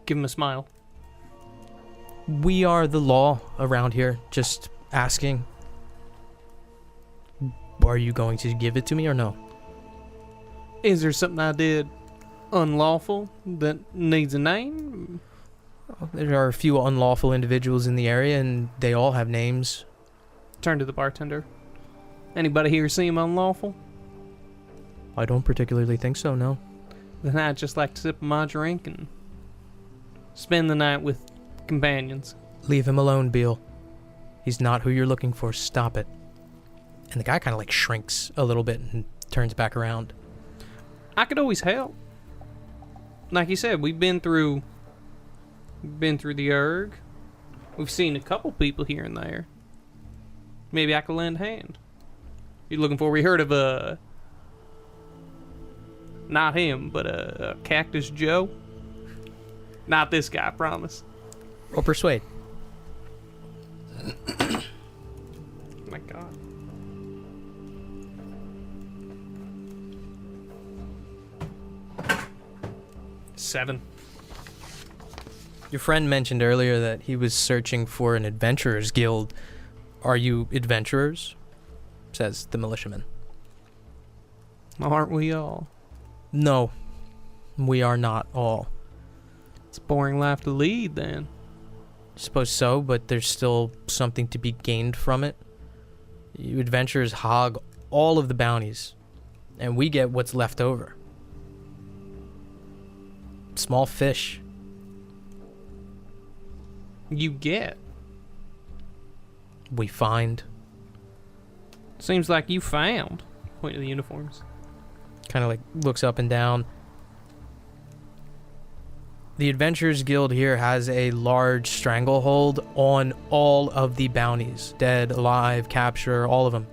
Give him a smile. We are the law around here, just asking. Are you going to give it to me or no? Is there something I did unlawful that needs a name? There are a few unlawful individuals in the area, and they all have names. Turn to the bartender. Anybody here seem unlawful? I don't particularly think so, no. Then I'd just like to sip my drink and spend the night with companions. Leave him alone, Beal. He's not who you're looking for. Stop it. And the guy kind of like shrinks a little bit and turns back around. I could always help. Like you said, we've been through the erg. We've seen a couple people here and there. Maybe I could lend a hand. You looking for? We heard of not him, but Cactus Joe. Not this guy, I promise. Roll persuade. Oh my God. 7. Your friend mentioned earlier that he was searching for an adventurers guild. Are you adventurers? Says the militiaman. Aren't we all? No, we are not all. It's a boring life to lead, then. Suppose so, but there's still something to be gained from it. You adventurers hog all of the bounties, and we get what's left over. Small fish. You get. We find. Seems like you found. Point to the uniforms. Kind of like looks up and down. The Adventurers Guild here has a large stranglehold on all of the bounties. Dead, alive, capture, all of them.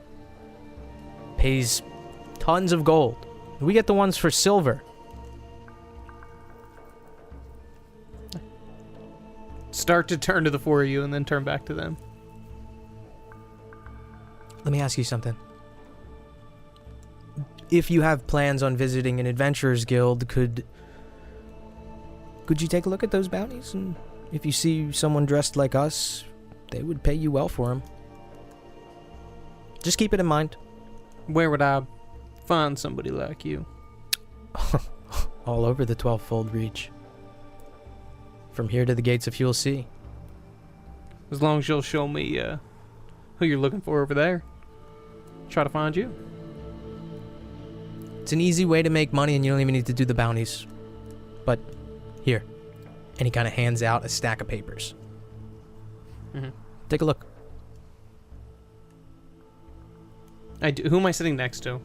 Pays tons of gold. We get the ones for silver. Start to turn to the four of you and then turn back to them. Let me ask you something. If you have plans on visiting an Adventurers Guild, could you take a look at those bounties? And if you see someone dressed like us, they would pay you well for them. Just keep it in mind. Where would I find somebody like you? All over the 12-fold reach. From here to the gates of Fuel Sea. As long as you'll show me who you're looking for over there. Try to find you. It's an easy way to make money and you don't even need to do the bounties. But here. And he kind of hands out a stack of papers. Mm-hmm. Take a look. Who am I sitting next to?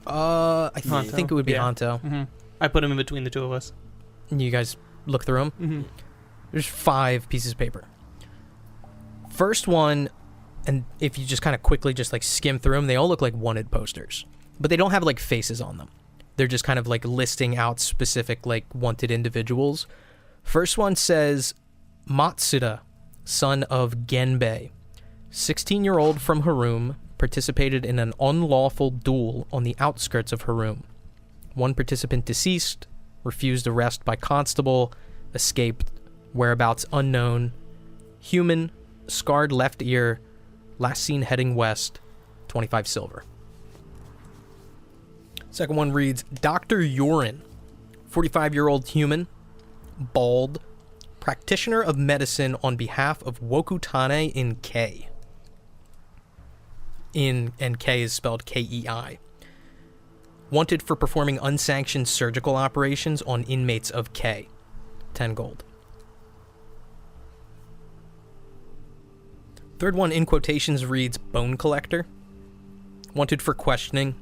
I Hanto? think it would be Yeah. Hanto. Mm-hmm. I put him in between the two of us. And you guys look through them. Mm-hmm. There's 5 pieces of paper. First one, and if you just kind of quickly just like skim through them, they all look like wanted posters. But they don't have like faces on them. They're just kind of like listing out specific like wanted individuals. First one says Matsuda, son of Genbei, 16-year-old from Harum, participated in an unlawful duel on the outskirts of Harum. One participant deceased, refused arrest by constable, escaped, whereabouts unknown, human, scarred left ear, last seen heading west, 25 silver. Second one reads, Dr. Yorin, 45-year-old human, bald, practitioner of medicine on behalf of Wokutane in K. And K is spelled K-E-I. Wanted for performing unsanctioned surgical operations on inmates of K. 10 gold. Third one in quotations reads, Bone collector. Wanted for questioning.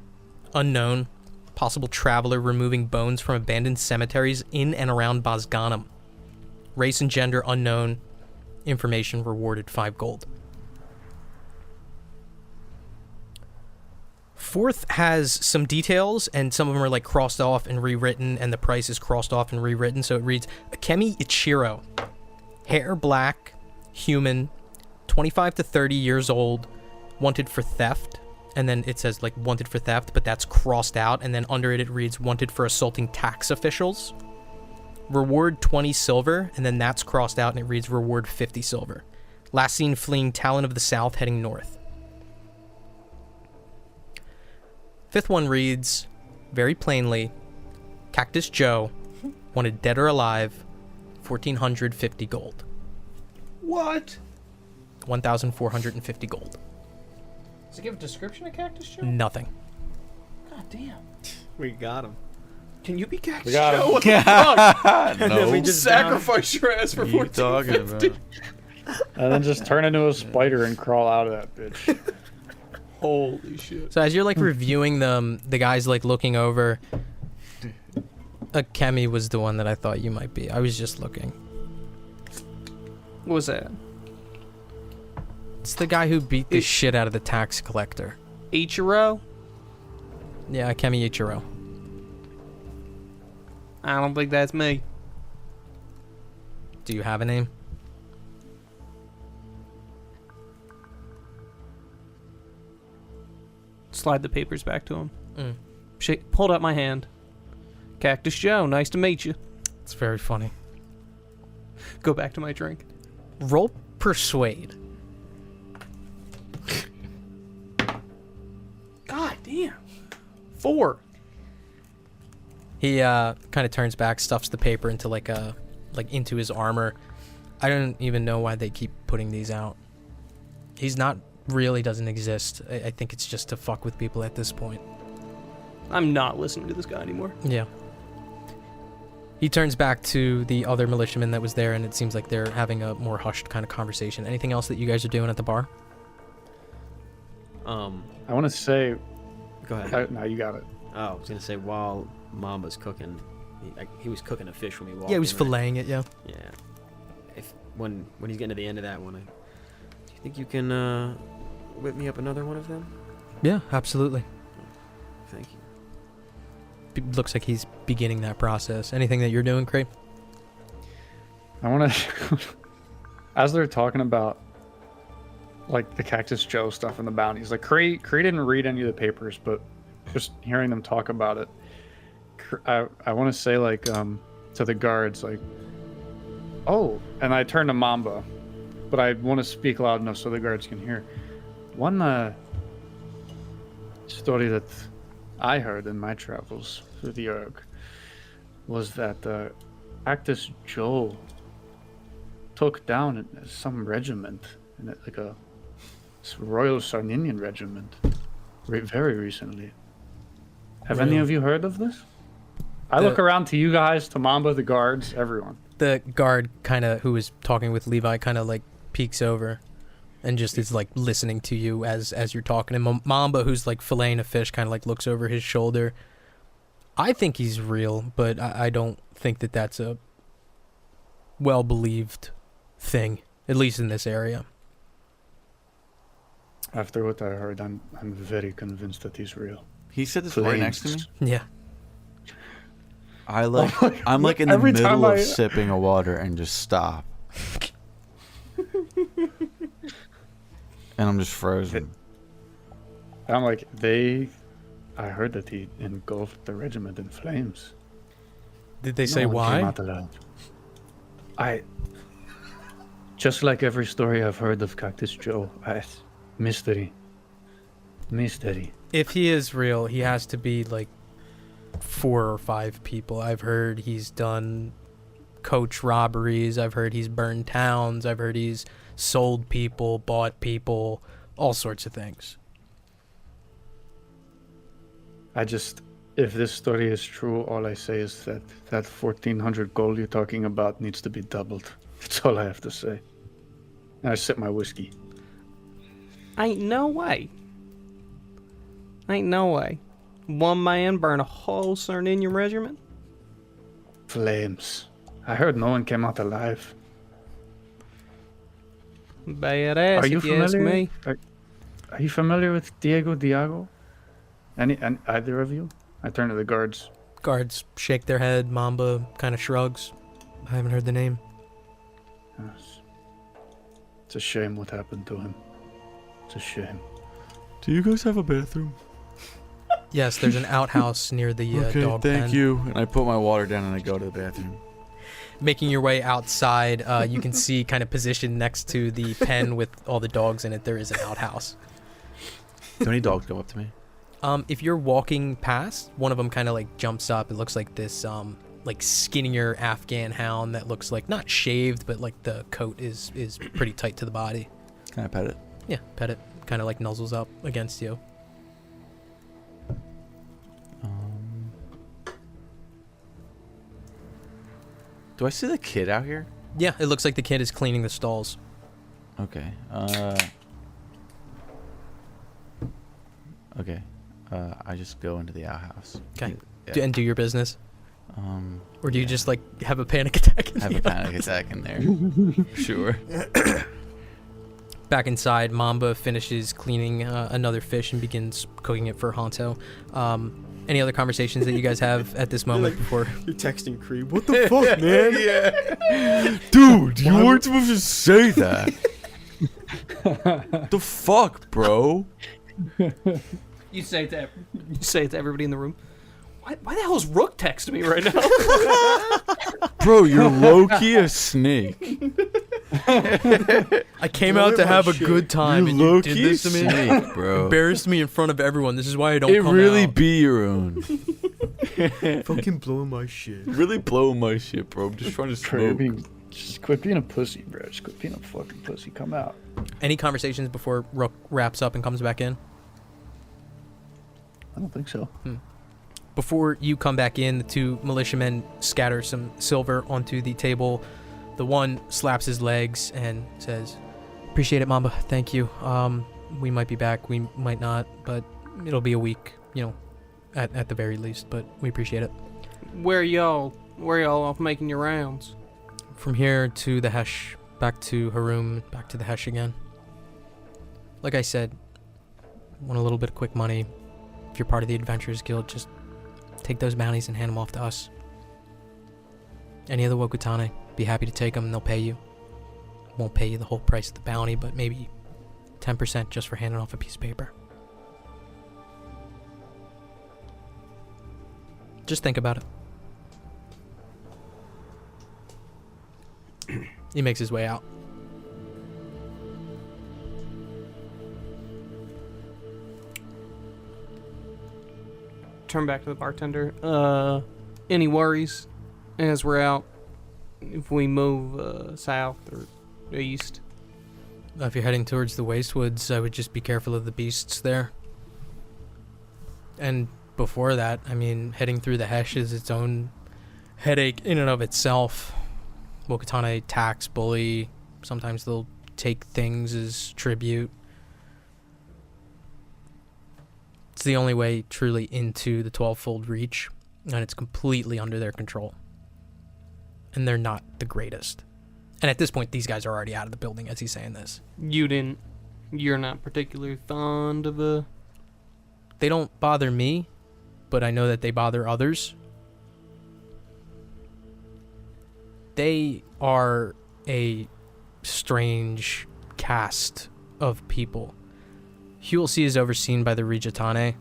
Unknown. Possible traveler removing bones from abandoned cemeteries in and around Bosganum. Race and gender unknown. Information rewarded 5 gold. fourth has some details, and some of them are like crossed off and rewritten, and the price is crossed off and rewritten. So it reads Akemi Ichiro, hair black, human, 25 to 30 years old, wanted for theft. And then it says like wanted for theft, but that's crossed out. And then under it, it reads wanted for assaulting tax officials. Reward 20 silver, and then that's crossed out and it reads reward 50 silver. Last seen fleeing Talon of the South, heading north. Fifth one reads, very plainly, Cactus Joe, wanted dead or alive, 1,450 gold. What? 1,450 gold. Does it give a description of Cactus Joe? Nothing. God damn. We got him. Can you be Cactus got Joe? him. What the fuck? No. we just Sacrifice your ass for What are you talking 1450. about? And then just turn into a spider and crawl out of that bitch. Holy shit. So as you're like reviewing them, the guy's like looking over. Akemi was the one that I thought you might be. I was just looking. What was that? It's the guy who beat the shit out of the tax collector. Ichiro? Yeah, Akemi Ichiro. I don't think that's me. Do you have a name? Slide the papers back to him. Hold up my hand. Cactus Joe, nice to meet you. It's very funny. Go back to my drink. Roll persuade. God damn. 4. He kind of turns back, stuffs the paper into like into his armor. I don't even know why they keep putting these out. He's not really doesn't exist. I think it's just to fuck with people at this point. I'm not listening to this guy anymore. Yeah. He turns back to the other militiaman that was there, and it seems like they're having a more hushed kind of conversation. Anything else that you guys are doing at the bar? I want to say. Go ahead. No, you got it. Oh, I was gonna say while Mamba's cooking, he was cooking a fish when we walked. Yeah, he was in, right? filleting it. Yeah. Yeah. If when he's getting to the end of that one, do you think you can whip me up another one of them? Yeah, absolutely. Thank you. Looks like he's beginning that process. Anything that you're doing, Craig? I want to. As they're talking about, like the Cactus Joe stuff and the bounties, like Kree didn't read any of the papers, but just hearing them talk about it, I want to say like to the guards like, oh, and I turn to Mamba, but I want to speak loud enough so the guards can hear. One story that I heard in my travels through the Urg was that Cactus Joe took down some regiment, like a Royal Sarninian regiment, very recently. Have any of you heard of this? I look around to you guys, to Mamba, the guards, everyone. The guard kind of who was talking with Levi kind of like peeks over and just is like listening to you as you're talking. And Mamba, who's like filleting a fish, kind of like looks over his shoulder. I think he's real, but I don't think that that's a well-believed thing, at least in this area. After what I heard, I'm very convinced that he's real. He said this right next to me. Yeah. I'm like in the Every time middle I- of sipping a water and just stop. And I'm just frozen. I'm like, I heard that he engulfed the regiment in flames. Did they say No one came why? out alive. Just like every story I've heard of Cactus Joe, mystery. If he is real, he has to be like 4 or 5 people. I've heard he's done coach robberies. I've heard he's burned towns. I've heard he's sold people, bought people, all sorts of things. If this story is true, all I say is that 1,400 gold you're talking about needs to be doubled. That's all I have to say. And I sip my whiskey. Ain't no way. Ain't no way. One man burned a whole Sarninian regiment? Flames. I heard no one came out alive. Badass, Are you if you ask familiar? me. Are you familiar with Diego Diago? And either of you? I turn to the guards. Guards shake their head. Mamba kind of shrugs. I haven't heard the name. Yes. It's a shame what happened to him. It's a shame. Do you guys have a bathroom? Yes, there's an outhouse near the Okay, dog thank pen. you. And I put my water down and I go to the bathroom. Making your way outside, you can see kind of positioned next to the pen with all the dogs in it, there is an outhouse. Do any dogs come up to me? If you're walking past, one of them kind of like jumps up. It looks like this like skinnier Afghan hound that looks like not shaved, but like the coat is pretty tight to the body. Can I pet it? Yeah, pet it. Kind of like nuzzles up against you. Do I see the kid out here? Yeah, it looks like the kid is cleaning the stalls. Okay. Okay. I just go into the outhouse. Okay. Yeah. And do your business. Or do you yeah. just like have a panic attack? in Have the a panic outhouse? attack in there. Sure. Back inside, Mamba finishes cleaning another fish and begins cooking it for Honto. Any other conversations that you guys have at this moment before? You're texting Kree. What the fuck, man? Yeah. Dude, you weren't supposed to say that. The fuck, bro? You say it to everybody in the room. Why the hell is Rook texting me right now? Bro, you're low-key a snake. I came out to have a good time, and you did this to me. Snake, bro. Embarrassed me in front of everyone. This is why I don't It come really out. be your own. Fucking blowing my shit. Really blowing my shit, bro. I'm just trying to smoke. Just quit being a pussy, bro. Just quit being a fucking pussy. Come out. Any conversations before Rook wraps up and comes back in? I don't think so. Before you come back in, the two militiamen scatter some silver onto the table. The one slaps his legs and says, "Appreciate it, Mamba. Thank you. We might be back. We might not, but it'll be a week, at the very least, but we appreciate it." Where y'all off making your rounds? From here to the Hesh, back to Harum, back to the Hesh again. Like I said, want a little bit of quick money. If you're part of the Adventurers Guild, just take those bounties and hand them off to us. Any of the Wokutane, be happy to take them and they'll pay you. Won't pay you the whole price of the bounty, but maybe 10% just for handing off a piece of paper. Just think about it. He makes his way out. Turn back to the bartender. Any worries as we're out? If we move south or east? If you're heading towards the Wastewoods, I would just be careful of the beasts there. And before that, heading through the Hesh is its own headache in and of itself. Wokutane tax, bully. Sometimes they'll take things as tribute. It's the only way truly into the 12-fold reach, and it's completely under their control. And they're not the greatest. And at this point, these guys are already out of the building as he's saying this. You're not particularly fond of They don't bother me, but I know that they bother others. They are a strange cast of people. Hulsey is overseen by the Rijatane.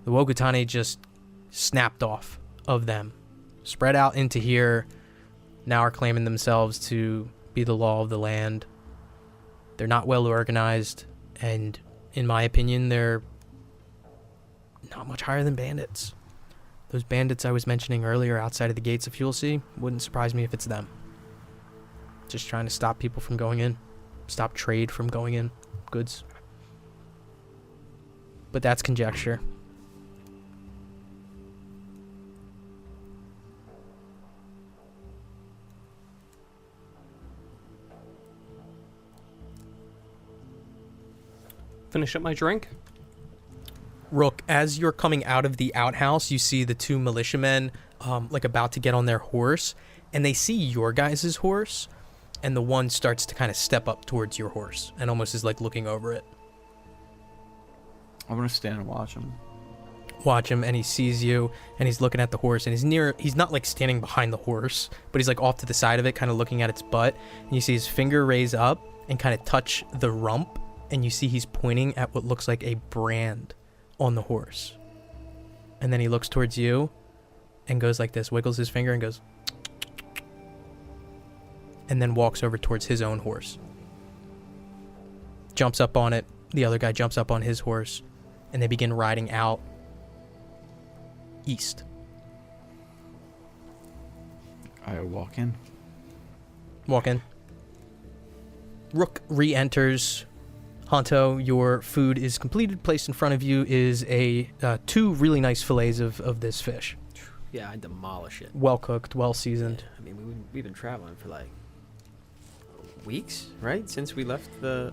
The Wokutane just snapped off of them. Spread out into here, now are claiming themselves to be the law of the land. They're not well organized, and in my opinion, they're not much higher than bandits. Those bandits I was mentioning earlier outside of the gates of Hulsey, wouldn't surprise me if it's them. Just trying to stop people from going in. Stop trade from going in. Goods. But that's conjecture. finish up my drink? Rook, as you're coming out of the outhouse, you see the two militiamen about to get on their horse, and they see your guys' horse, and the one starts to kind of step up towards your horse and almost is like looking over it. I'm gonna stand and watch him. watch him, and he sees you, and he's looking at the horse, and he's not like standing behind the horse, but he's like off to the side of it, kind of looking at its butt, and you see his finger raise up and kind of touch the rump, and you see he's pointing at what looks like a brand on the horse. And then he looks towards you and goes like this, wiggles his finger and goes, and then walks over towards his own horse. Jumps up on it. The other guy jumps up on his horse, and they begin riding out east. I walk in. Walk in. Rook re-enters. Honto, your food is completed. Placed in front of you is two really nice fillets of this fish. Yeah, I demolish it. Well cooked, well seasoned. I mean, we've been traveling for like weeks, right? Since we left the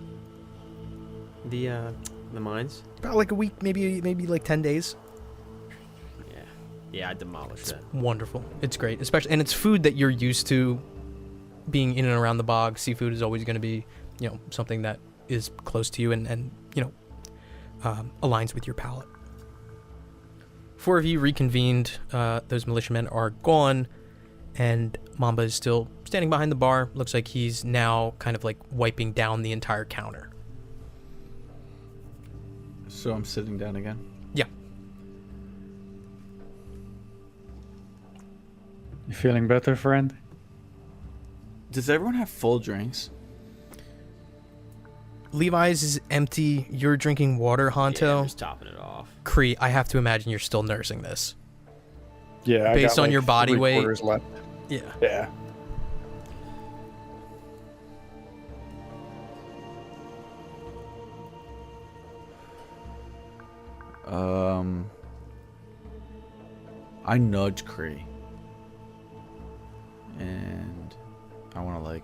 mines. About like a week, maybe like 10 days. Yeah, I demolished It's that. wonderful. It's great, especially, and it's food that you're used to. Being in and around the bog, seafood is always going to be, something that is close to you and aligns with your palate. Four of you reconvened. Those militiamen are gone, and Mamba is still standing behind the bar. Looks like he's now kind of like wiping down the entire counter. So I'm sitting down again? Yeah. You feeling better, friend? Does everyone have full drinks? Levi's is empty. You're drinking water, Honto. Yeah, I'm just topping it off. Kree, I have to imagine you're still nursing this. Yeah, Based on your body weight. Left. Yeah. Yeah. I nudge Kree. And I want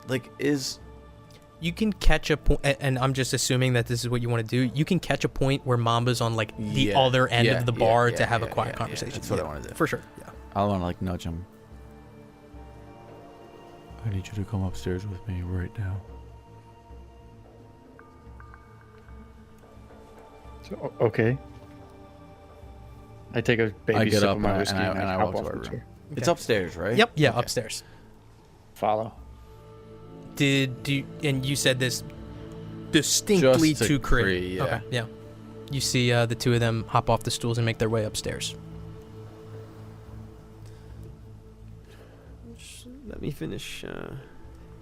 to is... You can catch a point, and I'm just assuming that this is what you want to do. You can catch a point where Mamba's on like the other end of the bar to have a quiet conversation. That's what I want to do. For sure. Yeah. I want to nudge him. I need you to come upstairs with me right now. So, okay. I take a baby I get sip up of my and whiskey and I hop walk off to our the room. chair. It's upstairs, right? Yep. Yeah. Okay. Upstairs. Follow. And you said this distinctly Just to to Kree. Kree, yeah. Okay. Yeah. You see the two of them hop off the stools and make their way upstairs. Just let me finish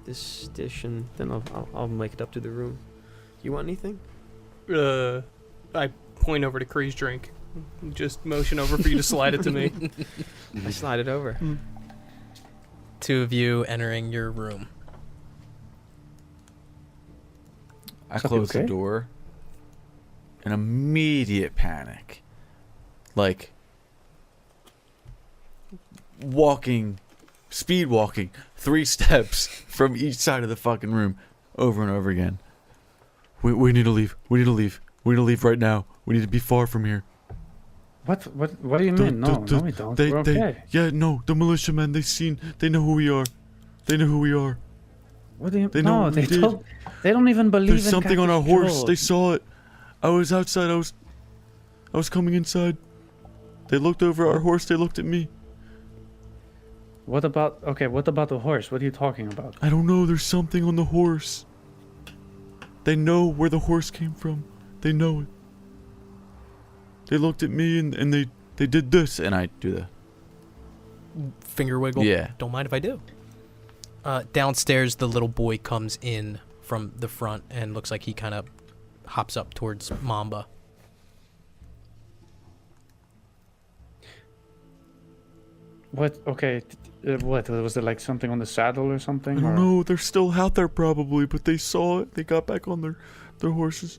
this dish, and then I'll make it up to the room. You want anything? I point over to Kree's drink. Just motion over for you to slide it to me. I slide it over. Two of you entering your room. I close the door. An immediate panic. Like, speed walking 3 steps from each side of the fucking room over and over again. We need to leave. We need to leave. We need to leave right now. We need to be far from here. What do you mean? No, we don't. We're okay. The militiamen, they know who we are. They know who we are. What do you They know what we did. They don't even believe There's in something on our Cactus horse. Joe. They saw it. I was outside. I was coming inside. They looked over our horse. They looked at me. What about the horse? What are you talking about? I don't know. There's something on the horse. They know where the horse came from. They know it. They looked at me and they did this. And I do the Finger wiggle. Yeah. Don't mind if I do. Downstairs, the little boy comes in from the front and looks like he kind of hops up towards Mamba. What? Okay. What was there, like something on the saddle or something? I don't know. They're still out there probably, but they saw it. They got back on their horses.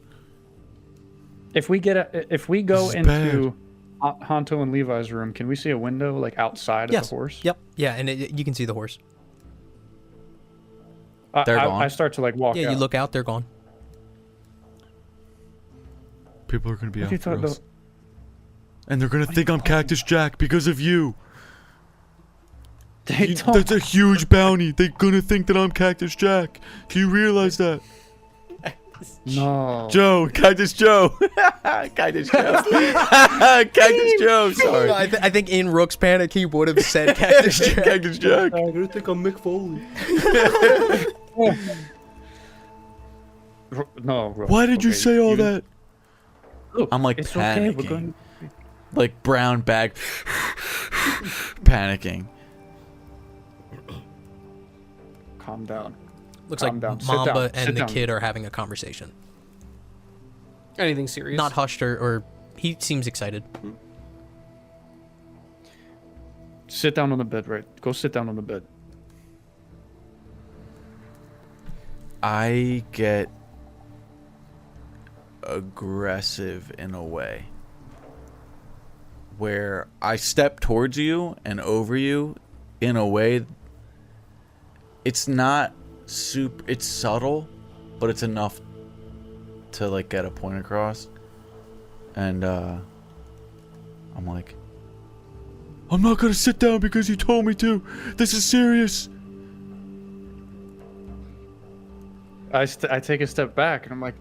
If we go This is into Honto and Levi's room, can we see a window like outside of the horse? Yep. Yeah, and you can see the horse. They're gone. I start to like walk. Yeah, out. you look out, they're gone. People are gonna be What do you out for thought us. And they're gonna think I'm Cactus Jack because of you. They don't. That's a huge bounty. They're gonna think that I'm Cactus Jack. Do you realize that? No. Joe, Cactus Joe. Cactus Joe. Cactus Joe. Sorry. I think in Rook's panic, he would have said Cactus Jack. Cactus Jack. I don't think I'm Mick Foley. No, bro. Why did you Okay, say all that? Look, I'm like it's panicking. okay. We're going. Like brown bag. Panicking. Calm down. Looks Calm like down. Sit Mamba down. and Sit the down. kid are having a conversation. Anything serious? Not hushed or he seems excited. Sit down on the bed, right? Go sit down on the bed. I get aggressive in a way where I step towards you and over you in a way. It's not super, it's subtle, but it's enough to like get a point across. And I'm like, I'm not gonna sit down because you told me to. This is serious. I take a step back and I'm like,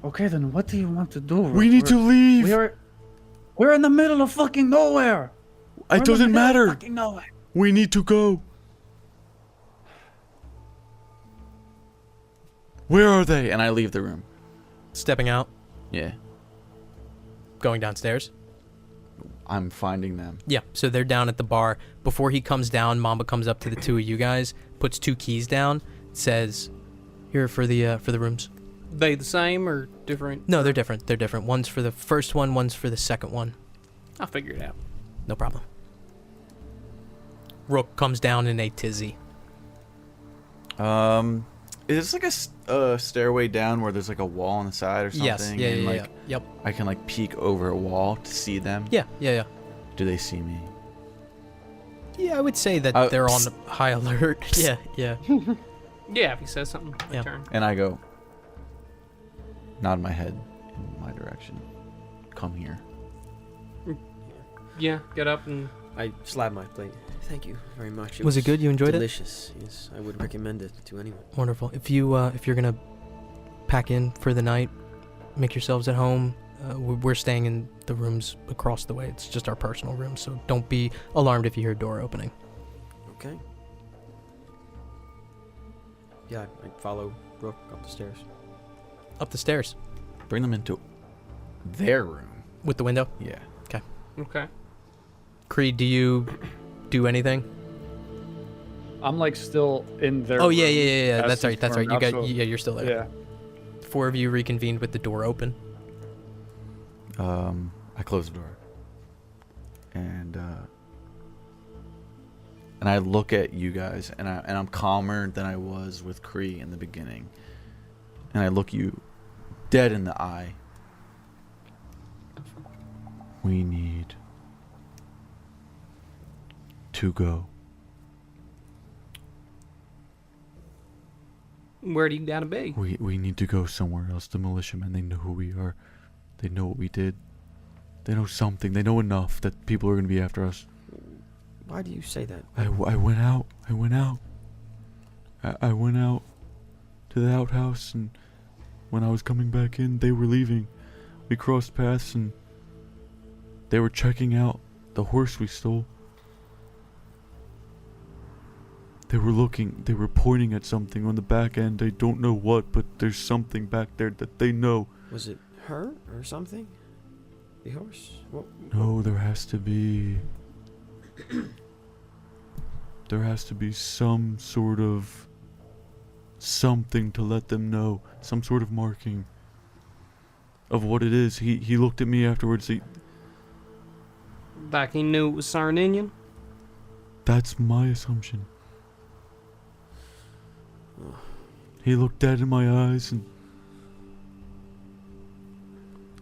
okay, then what do you want to do? We need to leave. We're in the middle of fucking nowhere. We're in It the doesn't middle of matter. fucking nowhere. We need to go. where are they? And I leave the room. Stepping out, Yeah, going downstairs. I'm finding them. Yeah, so they're down at the bar. Before he comes down, Mamba comes up to the two of you guys, puts 2 keys down, says, "Here for the rooms." They the same or different? No, they're different. They're different. One's for the first one, one's for the second one. I'll figure it out. No problem. Rook comes down in a tizzy. Is this like a stairway down where there's like a wall on the side or something? Yes. Yeah. and Yeah. like Yeah. Yep. I can like peek over a wall to see them. Yeah. Yeah. Yeah. Do they see me? Yeah, I would say that they're on high alert. Yeah. Yeah. Yeah, if he says something, my Yeah. turn. And I go, nod my head in my direction. Come here. Yeah, get up and I slap my plate. Thank you very much. Was it good? You enjoyed delicious. Yes, I would recommend it to anyone. it? Wonderful. If you're gonna pack in for the night, make yourselves at home. We're staying in the rooms across the way. It's just our personal rooms, so don't be alarmed if you hear a door opening. Okay. Yeah, I follow Rook up the stairs. Up the stairs Bring them into their room. with the window. Yeah. okay. Creed, do you do anything? I'm like still in there. Oh yeah. as That's right. he's That's right. going You up, got. so- Yeah, you're still there. Yeah. 4 of you reconvened with the door open. I close the door. And I look at you guys and I'm calmer than I was with Kree in the beginning. And I look you dead in the eye. We need to go. Where do you gotta be? We need to go somewhere else. The militiamen, they know who we are. They know what we did. They know something. They know enough that people are going to be after us. Why do you say that? I went out. I went out to the outhouse, and when I was coming back in, they were leaving. We crossed paths, and they were checking out the horse we stole. They were looking, they were pointing at something on the back end. I don't know what, but there's something back there that they know. Was it her or something? The horse? What? No, there has to be... there has to be some sort of... something to let them know. Some sort of marking of what it is. He looked at me afterwards. Like he knew it was Sarnian? That's my assumption. He looked dead in my eyes, and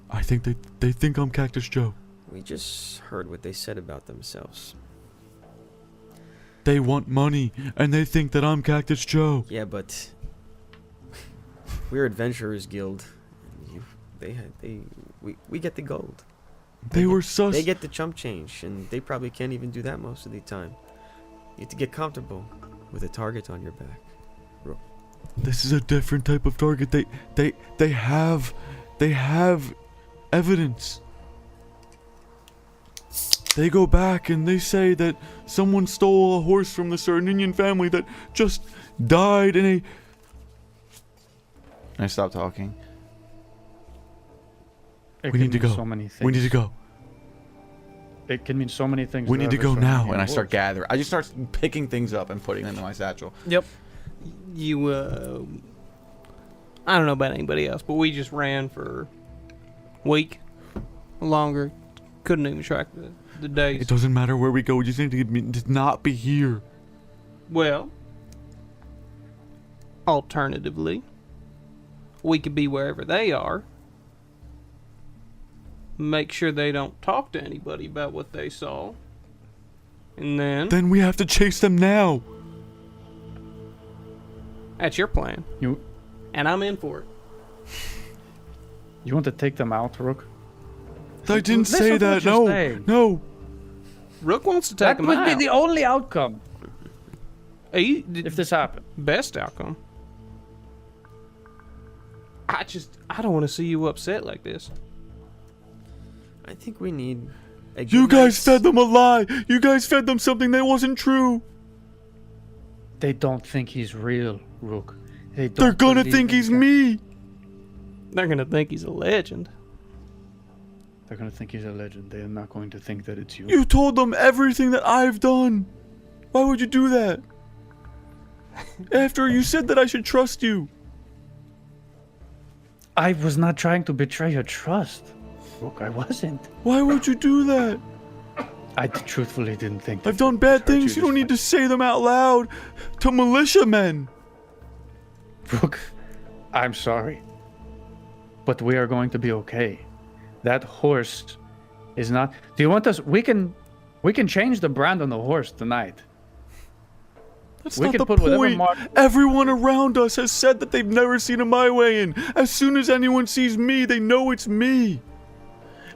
I think they think I'm Cactus Joe. We just heard what they said about themselves. They want money, and they think that I'm Cactus Joe. Yeah, but we're Adventurers Guild. We get the gold. They were sus. They get the chump change, and they probably can't even do that most of the time. You have to get comfortable with a target on your back. This is a different type of target. They have evidence. They go back and they say that someone stole a horse from the Sarninian family that just died in a... Can I stop talking? It We can need to mean go. So many things. We need to go. It can mean so many things. We need to go now. And I start gathering. I just start picking things up and putting them in my satchel. Yep. You, I don't know about anybody else, but we just ran for a week longer. Couldn't even track the days. It doesn't matter where we go. We just need to not be here. Well, alternatively, we could be wherever they are. Make sure they don't talk to anybody about what they saw. And Then we have to chase them now. that's your plan. And I'm in for it. You want to take them out, Rook? I didn't Listen say to that. what you're No. saying. No. Rook wants to That take them would out. be the only outcome If if this happened. best outcome. I don't want to see you upset like this. I think we need. You guys fed them a lie. You guys fed them something that wasn't true. They don't think he's real, Rook. They're gonna think he's me. They're gonna think he's a legend. They're gonna think he's a legend. They are not going to think that it's you. You told them everything that I've done. Why would you do that? After you said that I should trust you. I was not trying to betray your trust. Rook, I wasn't. Why would you do that? I truthfully didn't think. I've done bad things. You don't need to say them out loud to militiamen. Rook, I'm sorry. But we are going to be okay. That horse is not... Do you want us... We can change the brand on the horse tonight. That's We not can the put whatever point. mark- Everyone around us has said that they've never seen a my way in. As soon as anyone sees me, they know it's me.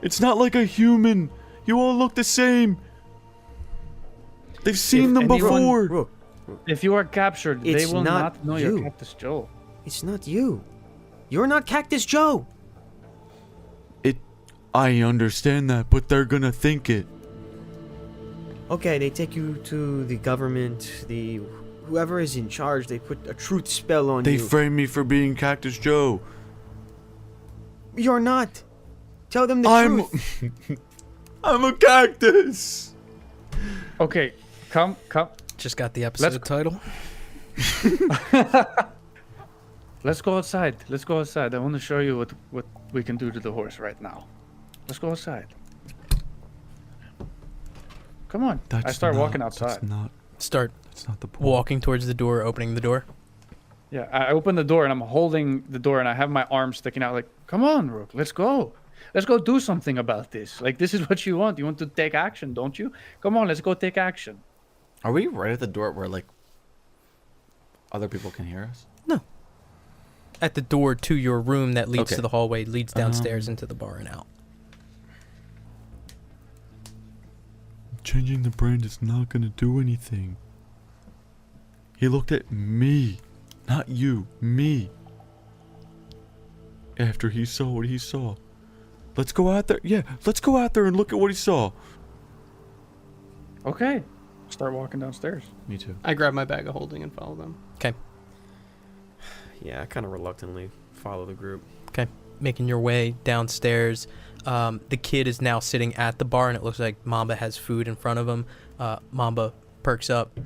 It's not like a human. You all look the same. They've seen them before. Rook, If you are captured, they It's will not not know you. you're Cactus Joe. it's not you. You're not Cactus Joe. I understand that, but they're gonna think it. Okay, they take you to the government, whoever is in charge, they put a truth spell on They you. frame me for being Cactus Joe. You're not. Tell them the truth. I'm a cactus. Okay, come. Just got the episode title. Let's go outside. I want to show you what we can do to the horse right now. Let's go outside. Come on. I start walking outside. Start That's not the point. walking towards the door, opening the door. Yeah, I open the door and I'm holding the door and I have my arm sticking out like, come on, Rook, let's go. Let's go do something about this. Like, this is what you want. You want to take action, don't you? Come on, let's go take action. Are we right at the door where, like, other people can hear us? At the door to your room that leads Okay. to the hallway, leads downstairs into the bar and out. Changing the brand is not gonna do anything. He looked at me, not you, me. After he saw what he saw. Let's go out there. Yeah, let's go out there and look at what he saw. Okay. Start walking downstairs. Me too. I grab my bag of holding and follow them. Yeah, I kind of reluctantly follow the group. Making your way downstairs. The kid is now sitting at the bar, and it looks like Mamba has food in front of him. Mamba perks up.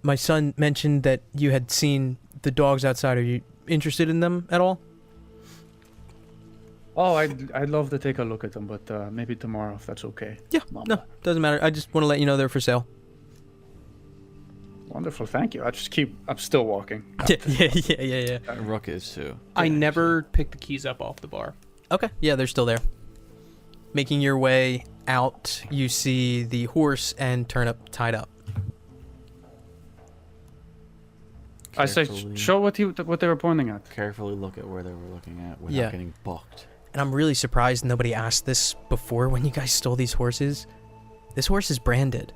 My son mentioned that you had seen the dogs outside. Are you interested in them at all? Oh, I'd love to take a look at them, but maybe tomorrow if that's okay. Yeah, Mamba. no, doesn't matter. I just want to let you know they're for sale. Wonderful, thank you. I'm still walking. Yeah. Rook is too. I never pick the keys up off the bar. Okay, yeah, they're still there. Making your way out, you see the horse and turnip tied up. I say, Carefully- show what they were pointing at. Carefully look at where they were looking at without Yeah. getting bucked. And I'm really surprised nobody asked this before when you guys stole these horses. This horse is branded.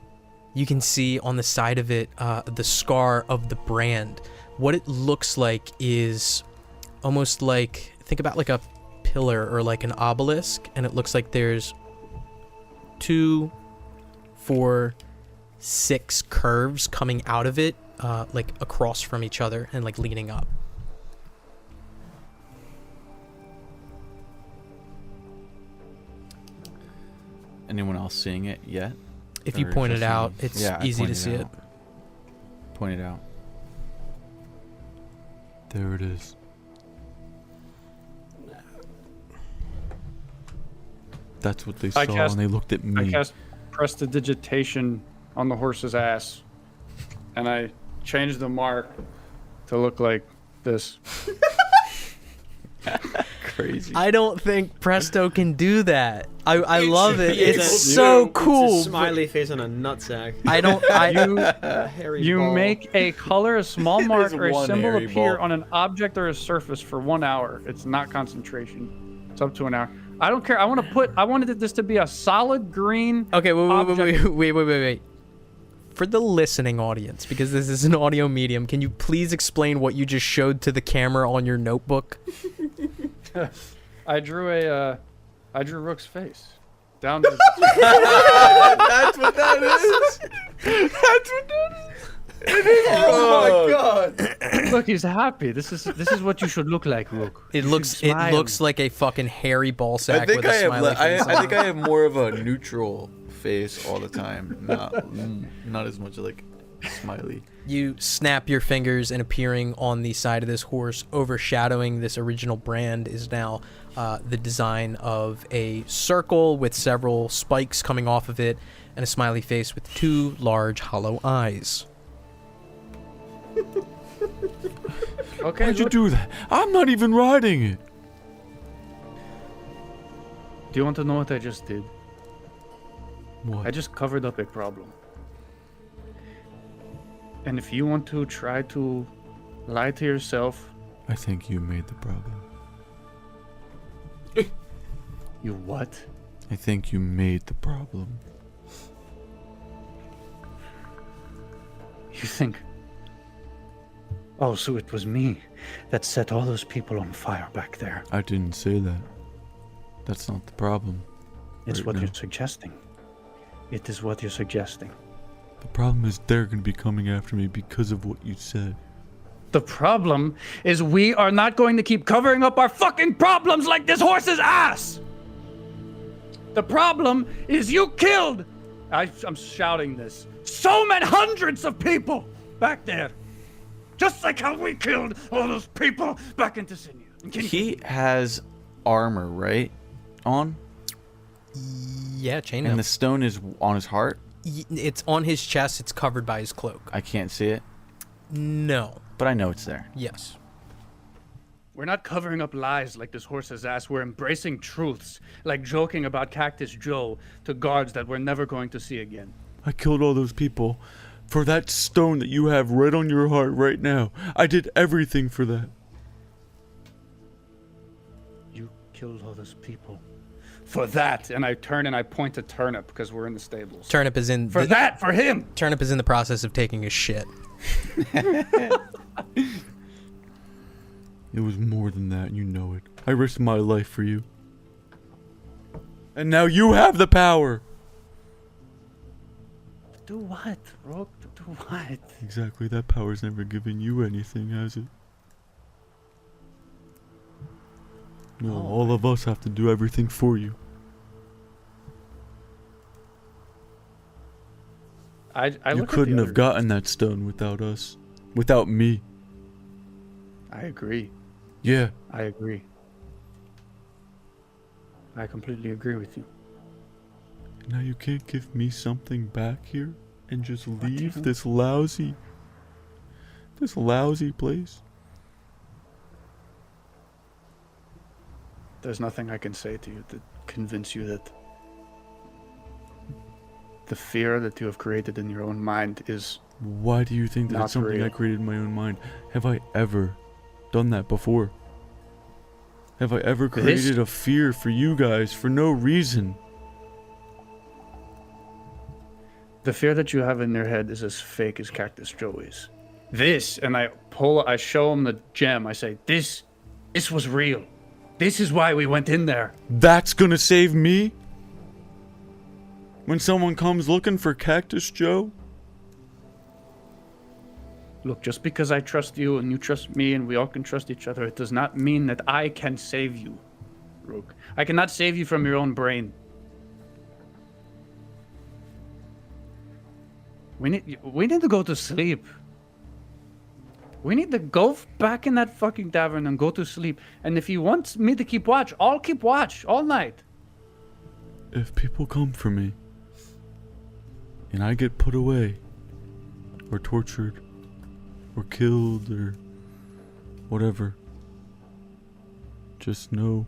You can see on the side of it the scar of the brand, what it looks like is almost like, think about like a pillar or like an obelisk, and it looks like there's 2, 4, 6 curves coming out of it, like across from each other and like leading up. Anyone else seeing it yet? If you Or point it just out, me? it's Yeah, I easy to pointed see it. out. Point it out. There it is. That's what they saw, cast- and they looked at I me. cast prestidigitation on the horse's ass, and I changed the mark to look like this. Crazy. I don't think Presto can do that. I love it. It's It's a- so it's cool. a smiley face on a nutsack. I don't. Hairy You ball. make a color, a small mark, or a one symbol hairy appear ball. on an object or a surface for 1 hour. It's not concentration. It's up to an hour. I don't care. I wanted this to be a solid green. Okay, object. wait. For the listening audience, because this is an audio medium, can you please explain what you just showed to the camera on your notebook? I drew Rook's face down. To That's what that is. That's what that is. Oh my god. Look, he's happy. This is what you should look like, Rook. It You looks should it smile. looks like a fucking hairy ball sack I think with a I have. smiley face. I think I have more of a neutral face all the time. Not as much like smiley. You snap your fingers, and appearing on the side of this horse, overshadowing this original brand, is now the design of a circle with several spikes coming off of it, and a smiley face with 2 large hollow eyes. Okay. Why'd you look, do that? I'm not even riding it. Do you want to know what I just did? What? I just covered up a problem. And if you want to try to lie to yourself, I think you made the problem. you what? I think you made the problem. You think? Oh, so it was me that set all those people on fire back there. I didn't say that. That's not the problem. It's Right what now. you're suggesting. It is what you're suggesting. The problem is they're gonna be coming after me because of what you said. The problem is we are not going to keep covering up our fucking problems like this horse's ass! The problem is you killed, I'm shouting this, so many hundreds of people back there. Just like how we killed all those people back in Tessinia. He has armor, right? On? Yeah, chainmail. And the stone is on his heart? It's on his chest. It's covered by his cloak. I can't see it, No. but I know it's there. Yes. We're not covering up lies like this horse's ass. We're embracing truths, like joking about Cactus Joe to guards that we're never going to see again. I killed all those people for that stone that you have right on your heart right now. I did everything for that. You killed all those people. For that, and I turn and I point to Turnip because we're in the stables. Turnip is in For that, for him! Turnip is in the process of taking a shit. It was more than that, and you know it. I risked my life for you. And now you have the power! Do what, Rook? Do what? Exactly, that power's never given you anything, has it? No, all of us have to do everything for you. I You look at the couldn't have other- gotten that stone without us. Without me. I agree. Yeah. I agree. I completely agree with you. Now you can't give me something back here and just do you leave mean? this lousy place. There's nothing I can say to you to convince you that the fear that you have created in your own mind is... Why do you think that Not it's something I real. created in my own mind? Have I ever done that before? Have I ever This- created a fear for you guys for no reason? The fear that you have in your head is as fake as Cactus Joe is. this, and I show him the gem. I say, this was real. This is why we went in there. That's gonna save me? When someone comes looking for Cactus Joe? Look, just because I trust you and you trust me and we all can trust each other, it does not mean that I can save you, Rook. I cannot save you from your own brain. We need to go to sleep. We need to go back in that fucking tavern and go to sleep. And if you want me to keep watch, I'll keep watch all night. If people come for me, and I get put away, or tortured, or killed, or whatever, just know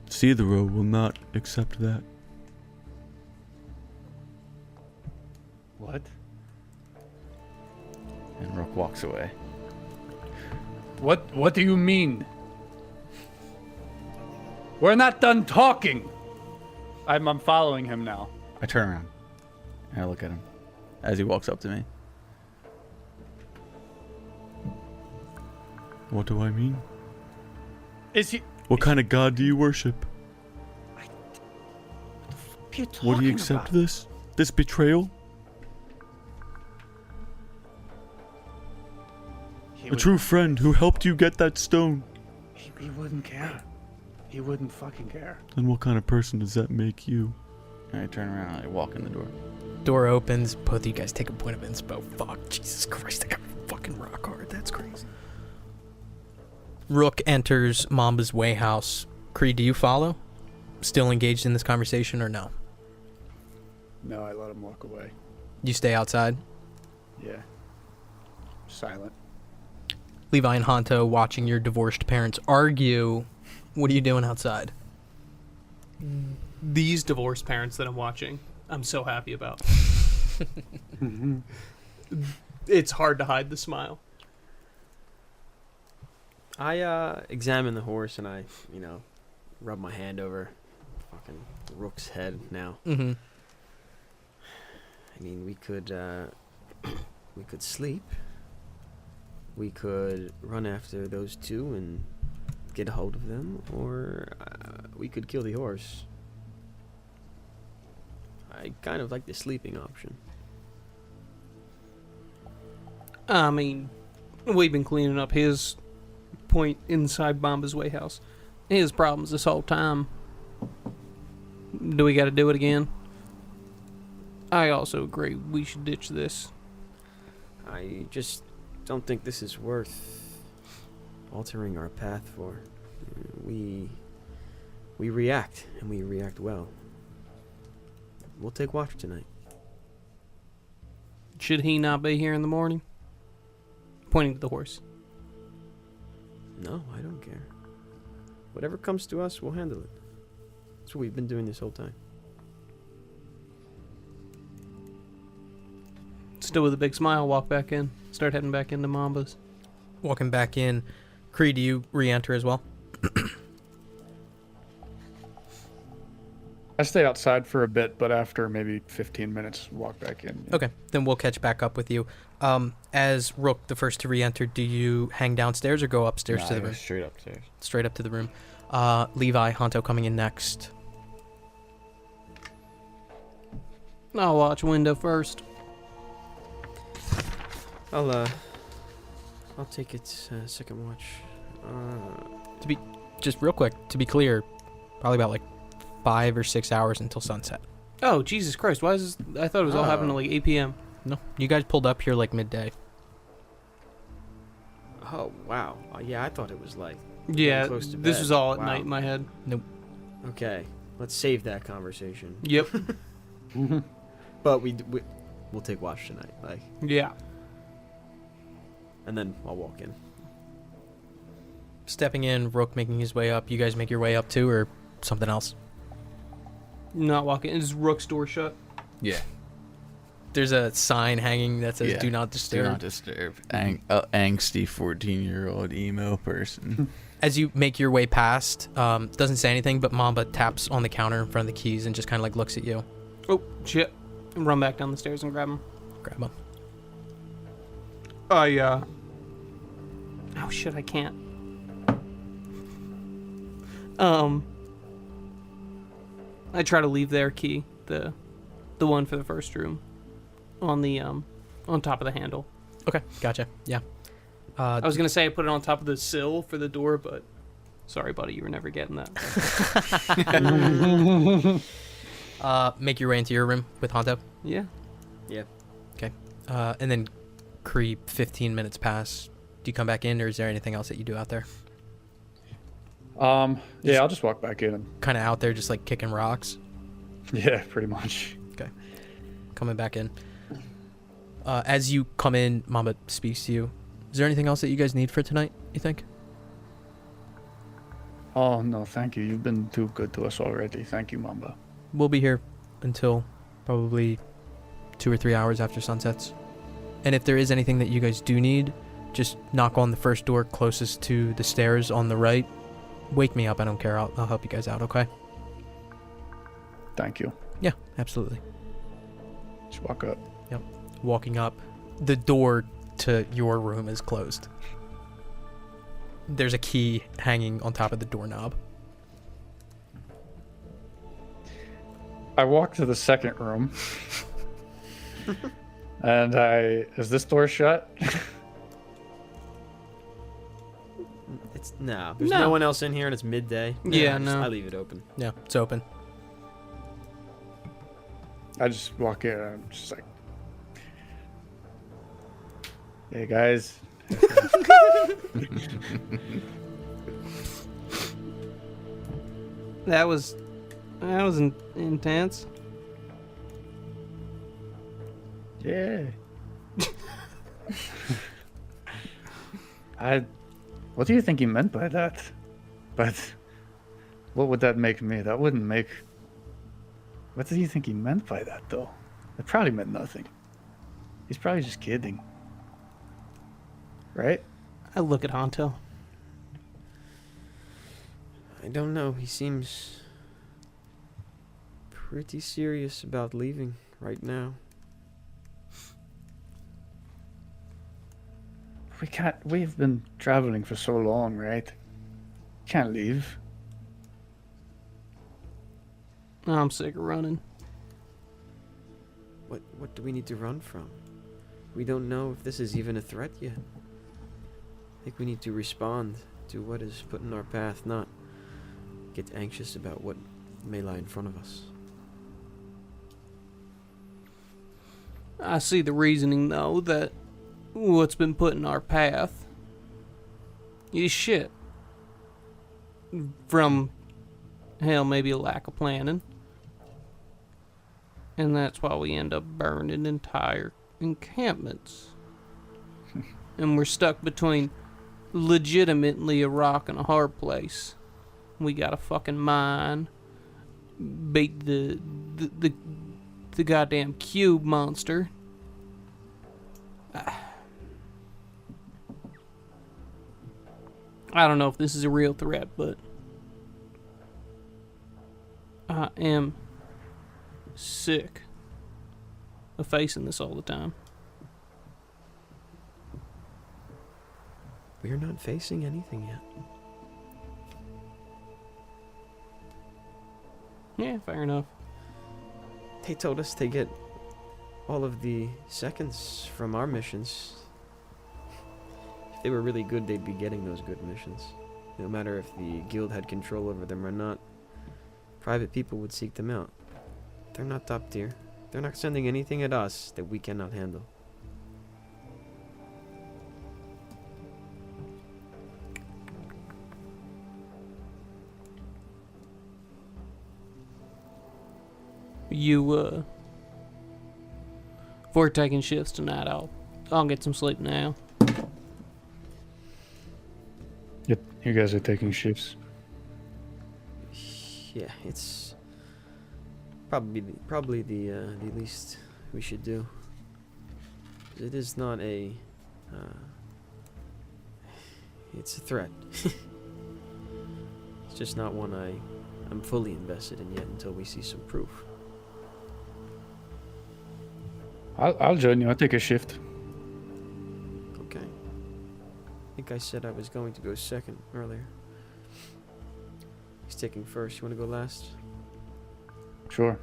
Citharo will not accept that. What? And Rook walks away. What do you mean? We're not done talking. I'm following him now. I turn around and I look at him as he walks up to me. What do I mean? Is he? What kind of god do you worship? What are you talking Would he accept about? this? This betrayal? He A true friend who helped you get that stone. He wouldn't care. He wouldn't fucking care. Then what kind of person does that make you? And I turn around and I walk in the door. Door opens. Both of you guys take a point of inspo. Fuck, Jesus Christ, I got fucking rock hard. That's crazy. Rook enters Mamba's way house. Kree, do you follow? Still engaged in this conversation or no? No, I let him walk away. You stay outside? Yeah. Silent. Levi and Honto watching your divorced parents argue. What are you doing outside? These divorced parents that I'm watching, I'm so happy about. It's hard to hide the smile. I examine the horse and I, rub my hand over fucking Rook's head now. Mm-hmm. I mean, we could sleep. We could run after those two and get a hold of them, or we could kill the horse. I kind of like the sleeping option. I mean, we've been cleaning up his point inside Mamba's way house. His problems this whole time. Do we got to do it again? I also agree we should ditch this. I just don't think this is worth altering our path for. We react, and we react well. We'll take watch tonight. Should he not be here in the morning? Pointing to the horse. No, I don't care. Whatever comes to us, we'll handle it. That's what we've been doing this whole time. Still with a big smile, walk back in. Start heading back into Mamba's. Walking back in. Kree, do you re-enter as well? I stay outside for a bit, but after maybe 15 minutes, walk back in. Yeah. Okay, then we'll catch back up with you. As Rook, the first to re-enter, do you hang downstairs or go upstairs to the room? Straight upstairs. Straight up to the room. Levi, Honto coming in next. I'll watch window first. I'll take its second watch. Just real quick, to be clear, probably about like 5 or 6 hours until sunset. Oh, Jesus Christ. Why is this? I thought it was all happening at like 8 p.m. No, you guys pulled up here like midday. Oh, wow. Yeah, I thought it was like Yeah, close to this bed. was all at Wow. night in my head. Okay, let's save that conversation. Yep. But we'll take watch tonight, like, Yeah. and then I'll walk in. Stepping in, Rook making his way up. You guys make your way up too, or something else? Not walking. Is Rook's door shut? Yeah. There's a sign hanging that says Yeah. "Do not Do disturb." not disturb. Angsty 14-year-old emo person. As you make your way past, doesn't say anything, but Mamba taps on the counter in front of the keys and just kind of like looks at you. Oh, shit. Run back down the stairs and grab him. Grab him. Oh shit, I can't. I try to leave their key, the one for the first room, on the on top of the handle. Okay, gotcha. Yeah. I was gonna say I put it on top of the sill for the door, but sorry, buddy, you were never getting that. Make your way into your room with Honto. Yeah. Yeah. Okay. And then Kree, 15 minutes pass. Do you come back in, or is there anything else that you do out there? Yeah, I'll just walk back in. Kind of out there just like kicking rocks? Yeah, pretty much. Okay. Coming back in. As you come in, Mamba speaks to you. Is there anything else that you guys need for tonight, you think? Oh, no, thank you. You've been too good to us already. Thank you, Mamba. We'll be here until probably 2 or 3 hours after sunsets. And if there is anything that you guys do need, just knock on the first door closest to the stairs on the right. Wake me up, I don't care. I'll help you guys out, okay? Thank you. Yeah, absolutely. Just walk up. Yep. Walking up, the door to your room is closed. There's a key hanging on top of the doorknob. I walk to the second room. And is this door shut? It's there's no one else in here, and it's midday. Yeah, no. I leave it open. Yeah, it's open. I just walk in and I'm just like, hey guys. That was intense. Yeah. What do you think he meant by that? But what would that make me? That wouldn't make... What do you think he meant by that, though? It probably meant nothing. He's probably just kidding. Right? I look at Honto. I don't know. He seems pretty serious about leaving right now. We can't... We've been traveling for so long, right? Can't leave. I'm sick of running. What do we need to run from? We don't know if this is even a threat yet. I think we need to respond to what is put in our path, not get anxious about what may lie in front of us. I see the reasoning, though, that what's been put in our path is shit. From, hell, maybe a lack of planning. And that's why we end up burning entire encampments. And we're stuck between legitimately a rock and a hard place. We got a fucking mine. Beat the goddamn cube monster. I don't know if this is a real threat, but I am sick of facing this all the time. We're not facing anything yet. Yeah, fair enough. They told us they get all of the seconds from our missions. If they were really good, they'd be getting those good missions. No matter if the guild had control over them or not, private people would seek them out. They're not top tier. They're not sending anything at us that we cannot handle. If we're taking shifts tonight, I'll get some sleep now. Yep, you guys are taking shifts. Yeah, it's probably the least we should do. It is not a it's a threat. It's just not one I'm fully invested in yet until we see some proof. I'll join you. I'll take a shift. Okay. I think I said I was going to go second earlier. He's taking first. You want to go last? Sure.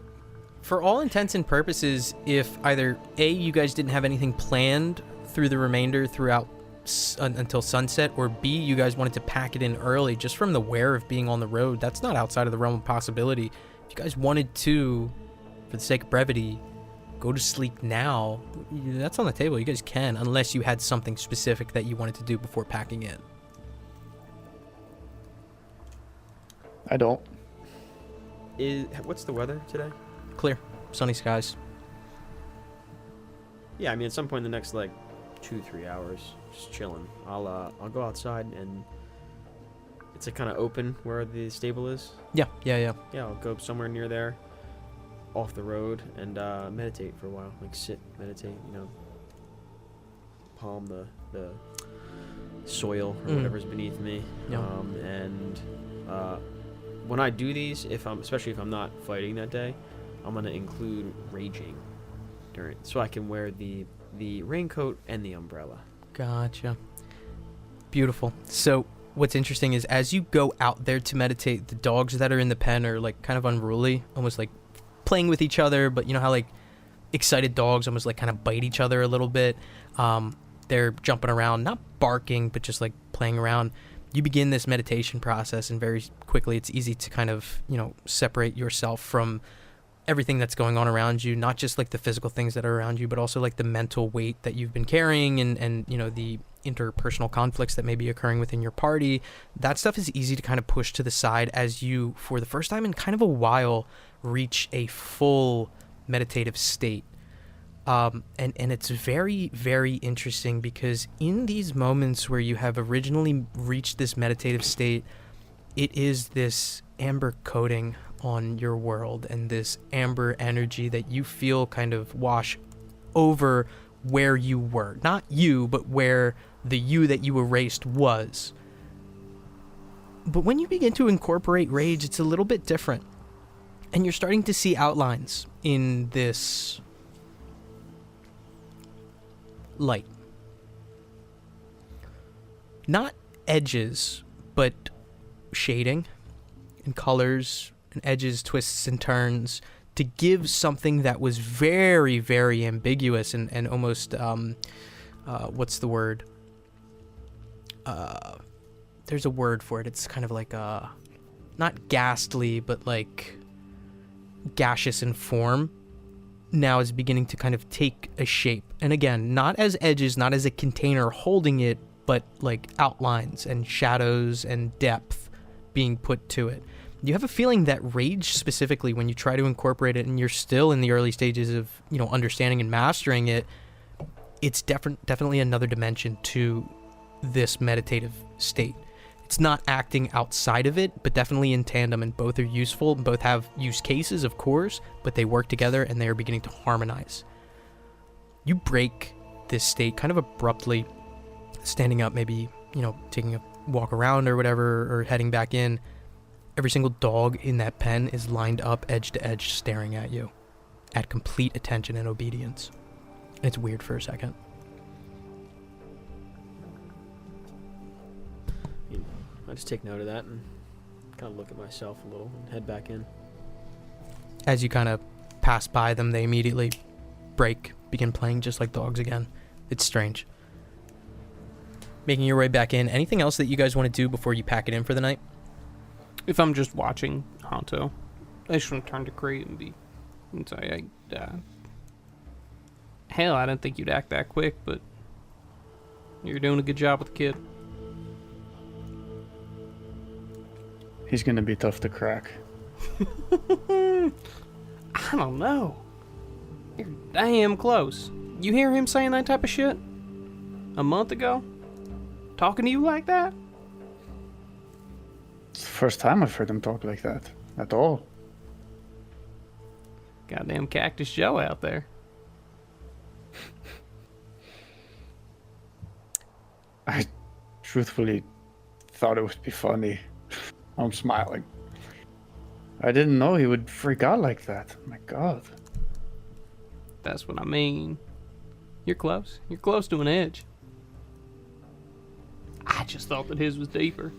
For all intents and purposes, if either A, you guys didn't have anything planned through the remainder throughout until sunset, or B, you guys wanted to pack it in early just from the wear of being on the road, that's not outside of the realm of possibility. If you guys wanted to, for the sake of brevity, go to sleep now, that's on the table. You guys can, unless you had something specific that you wanted to do before packing in. I don't. What's the weather today? Clear. Sunny skies. Yeah, I mean, at some point in the next, like, 2-3 hours, just chilling. I'll go outside, and it's kind of open where the stable is. Yeah. Yeah, I'll go somewhere near there, off the road, and meditate for a while. Like, sit, meditate, palm the soil or whatever's beneath me. Yeah. And when I do these, especially if I'm not fighting that day, I'm gonna include raging during, so I can wear the raincoat and the umbrella. Gotcha. Beautiful. So what's interesting is as you go out there to meditate, the dogs that are in the pen are like kind of unruly, almost like playing with each other, but you know how like excited dogs almost like kind of bite each other a little bit. They're jumping around, not barking, but just like playing around. You begin this meditation process, and very quickly it's easy to kind of, separate yourself from everything that's going on around you, not just like the physical things that are around you, but also like the mental weight that you've been carrying and the interpersonal conflicts that may be occurring within your party. That stuff is easy to kind of push to the side as you, for the first time in kind of a while, reach a full meditative state. And it's very, very interesting because in these moments where you have originally reached this meditative state, it is this amber coating on your world and this amber energy that you feel kind of wash over where you were. Not you, but where the you that you erased was. But when you begin to incorporate rage, it's a little bit different. And you're starting to see outlines in this light. Not edges, but shading and colors and edges, twists and turns to give something that was very, very ambiguous and almost, what's the word? There's a word for it. It's kind of like not ghastly, but like gaseous in form. Now is beginning to kind of take a shape. And again, not as edges, not as a container holding it, but like outlines and shadows and depth being put to it. You have a feeling that rage specifically, when you try to incorporate it and you're still in the early stages of, understanding and mastering it, it's definitely another dimension to this meditative state. It's not acting outside of it, but definitely in tandem, and both are useful. Both have use cases, of course, but they work together and they are beginning to harmonize. You break this state kind of abruptly, standing up, maybe, taking a walk around or whatever, or heading back in. Every single dog in that pen is lined up edge to edge, staring at you at complete attention and obedience. And it's weird for a second. I just take note of that and kind of look at myself a little and head back in. As you kind of pass by them, they immediately break, begin playing just like dogs again. It's strange. Making your way back in. Anything else that you guys want to do before you pack it in for the night? If I'm just watching Honto, I just want to turn to Kree and say, hell, I didn't think you'd act that quick, but you're doing a good job with the kid. He's gonna be tough to crack. I don't know. You're damn close. You hear him saying that type of shit a month ago? Talking to you like that? It's the first time I've heard him talk like that. At all. Goddamn Cactus Joe out there. I truthfully thought it would be funny. I'm smiling. I didn't know he would freak out like that. My God. That's what I mean. You're close. You're close to an edge. I just thought that his was deeper.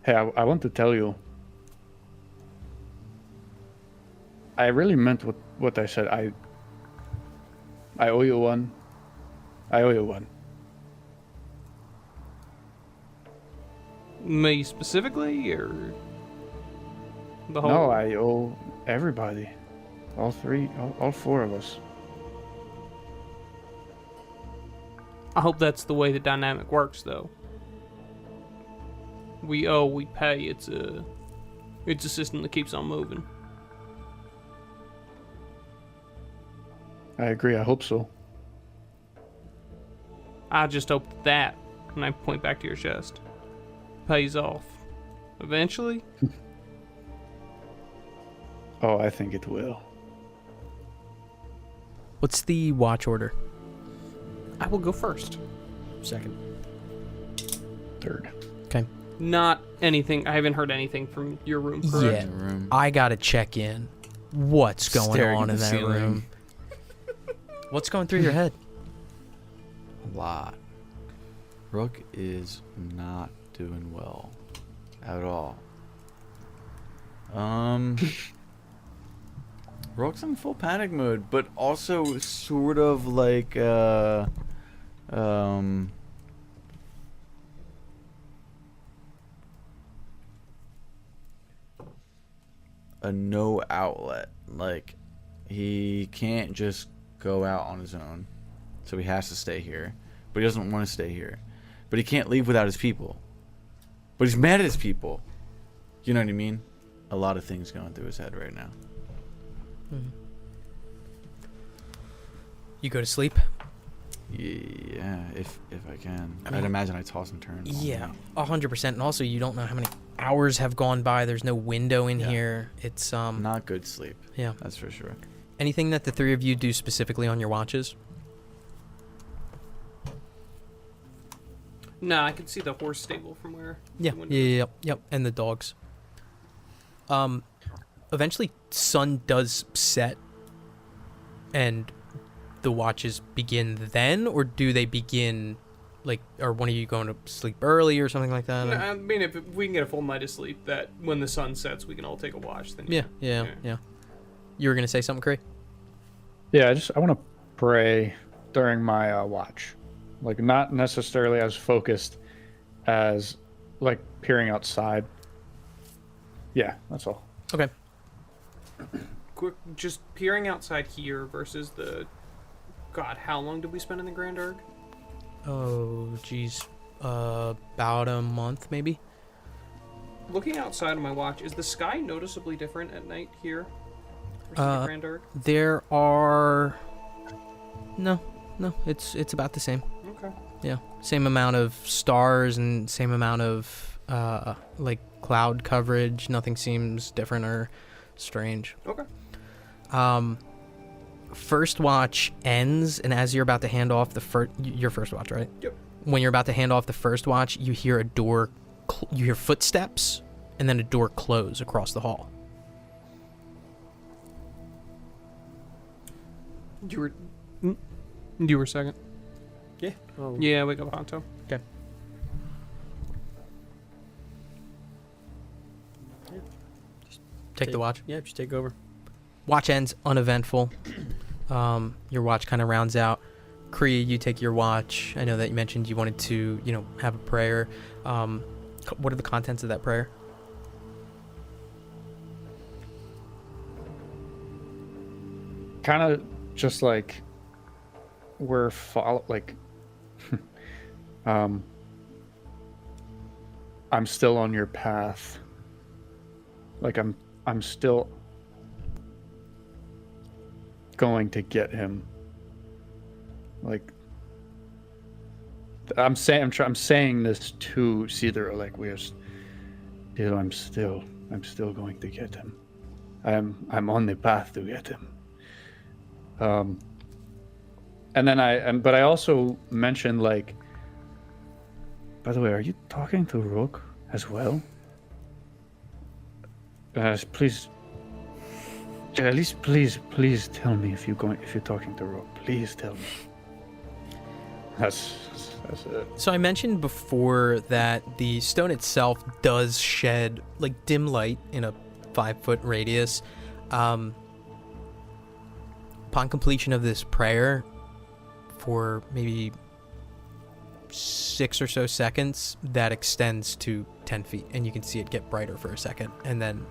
Hey, I want to tell you. I really meant what I said. I owe you one. I owe you one. Me specifically, or the whole? No, I owe everybody. All four of us. I hope that's the way the dynamic works, though. We owe, we pay. It's a system that keeps on moving. I agree. I hope so. I just hope that, and I point back to your chest, pays off. Eventually? Oh, I think it will. What's the watch order? I will go first. Second. Third. Okay. Not anything. I haven't heard anything from your room, correct? Yeah. Room. I gotta check in. What's going Staring on at in the that ceiling. room? What's going through your head? A lot. Rook is not doing well at all. Rook's in full panic mode, but also sort of like a no outlet. Like, he can't just go out on his own, so he has to stay here. But he doesn't want to stay here. But he can't leave without his people. But he's mad at his people. You know what I mean? A lot of things going through his head right now. You go to sleep? Yeah, if I can. I mean, I'd imagine I toss and turn. all Yeah, night. 100%. And also, you don't know how many hours have gone by. There's no window in here. It's Not good sleep. yeah. That's for sure. Anything that the three of you do specifically on your watches? No, I can see the horse stable from where. Yeah, the window yeah, is. yep, and the dogs. Eventually, sun does set, and the watches begin then, or do they begin, like, are one of you going to sleep early or something like that? No, I mean, if we can get a full night of sleep, that when the sun sets, we can all take a watch. Then Yeah. You were gonna say something, Kree? Yeah, I want to pray during my watch. Like, not necessarily as focused as, like, peering outside. Yeah, that's all. Okay. Quick, just peering outside here versus the. God, how long did we spend in the Grand Arc? Oh, geez. About a month, maybe? Looking outside of my watch, is the sky noticeably different at night here versus the Grand Arc? There are... No, it's about the same. Okay. Yeah, same amount of stars and same amount of, like, cloud coverage. Nothing seems different or strange. Okay. First watch ends, and as you're about to hand off the your first watch, right? Yep. When you're about to hand off the first watch, you hear a door, you hear footsteps, and then a door close across the hall. You were second. Yeah. Oh. Yeah, wake up, Honto. Okay. Take the watch. Yeah, just take over. Watch ends uneventful. Your watch kind of rounds out. Kree, you take your watch. I know that you mentioned you wanted to, have a prayer. What are the contents of that prayer? Kind of just like we're I'm still on your path. Like I'm still going to get him. Like, I'm saying this to Cedar, like, I'm still going to get him. I'm on the path to get him. And then but I also mentioned, like, by the way, are you talking to Rook as well? Please Yeah, at least please tell me if you're talking to Rook. Please tell me. That's it. So I mentioned before that the stone itself does shed like dim light in a 5-foot radius. Upon completion of this prayer, for maybe 6 or so seconds, that extends to 10 feet, and you can see it get brighter for a second, and then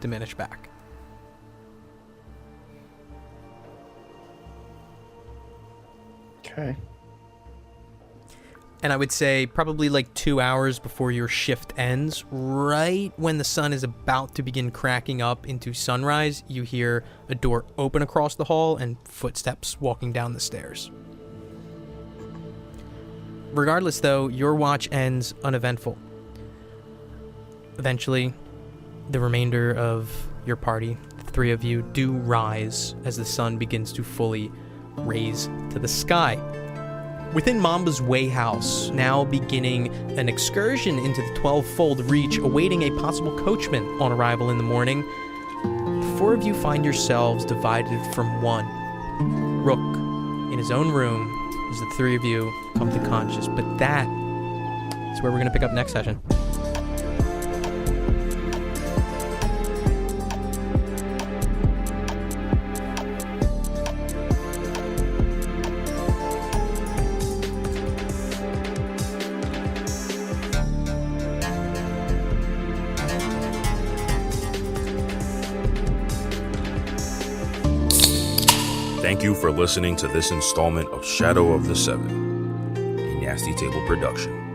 diminish back. Okay. And I would say probably like 2 hours before your shift ends, right when the sun is about to begin cracking up into sunrise, you hear a door open across the hall and footsteps walking down the stairs. Regardless, though, your watch ends uneventful. Eventually, the remainder of your party, the 3 of you, do rise as the sun begins to fully raise to the sky. Within Mamba's Way House, now beginning an excursion into the 12-fold reach, awaiting a possible coachman on arrival in the morning, the 4 of you find yourselves divided from 1. Rook, in his own room, as the 3 of you come to conscious. But that is where we're going to pick up next session. Thank you for listening to this installment of Shadow of the Seven, a Nasty Table production.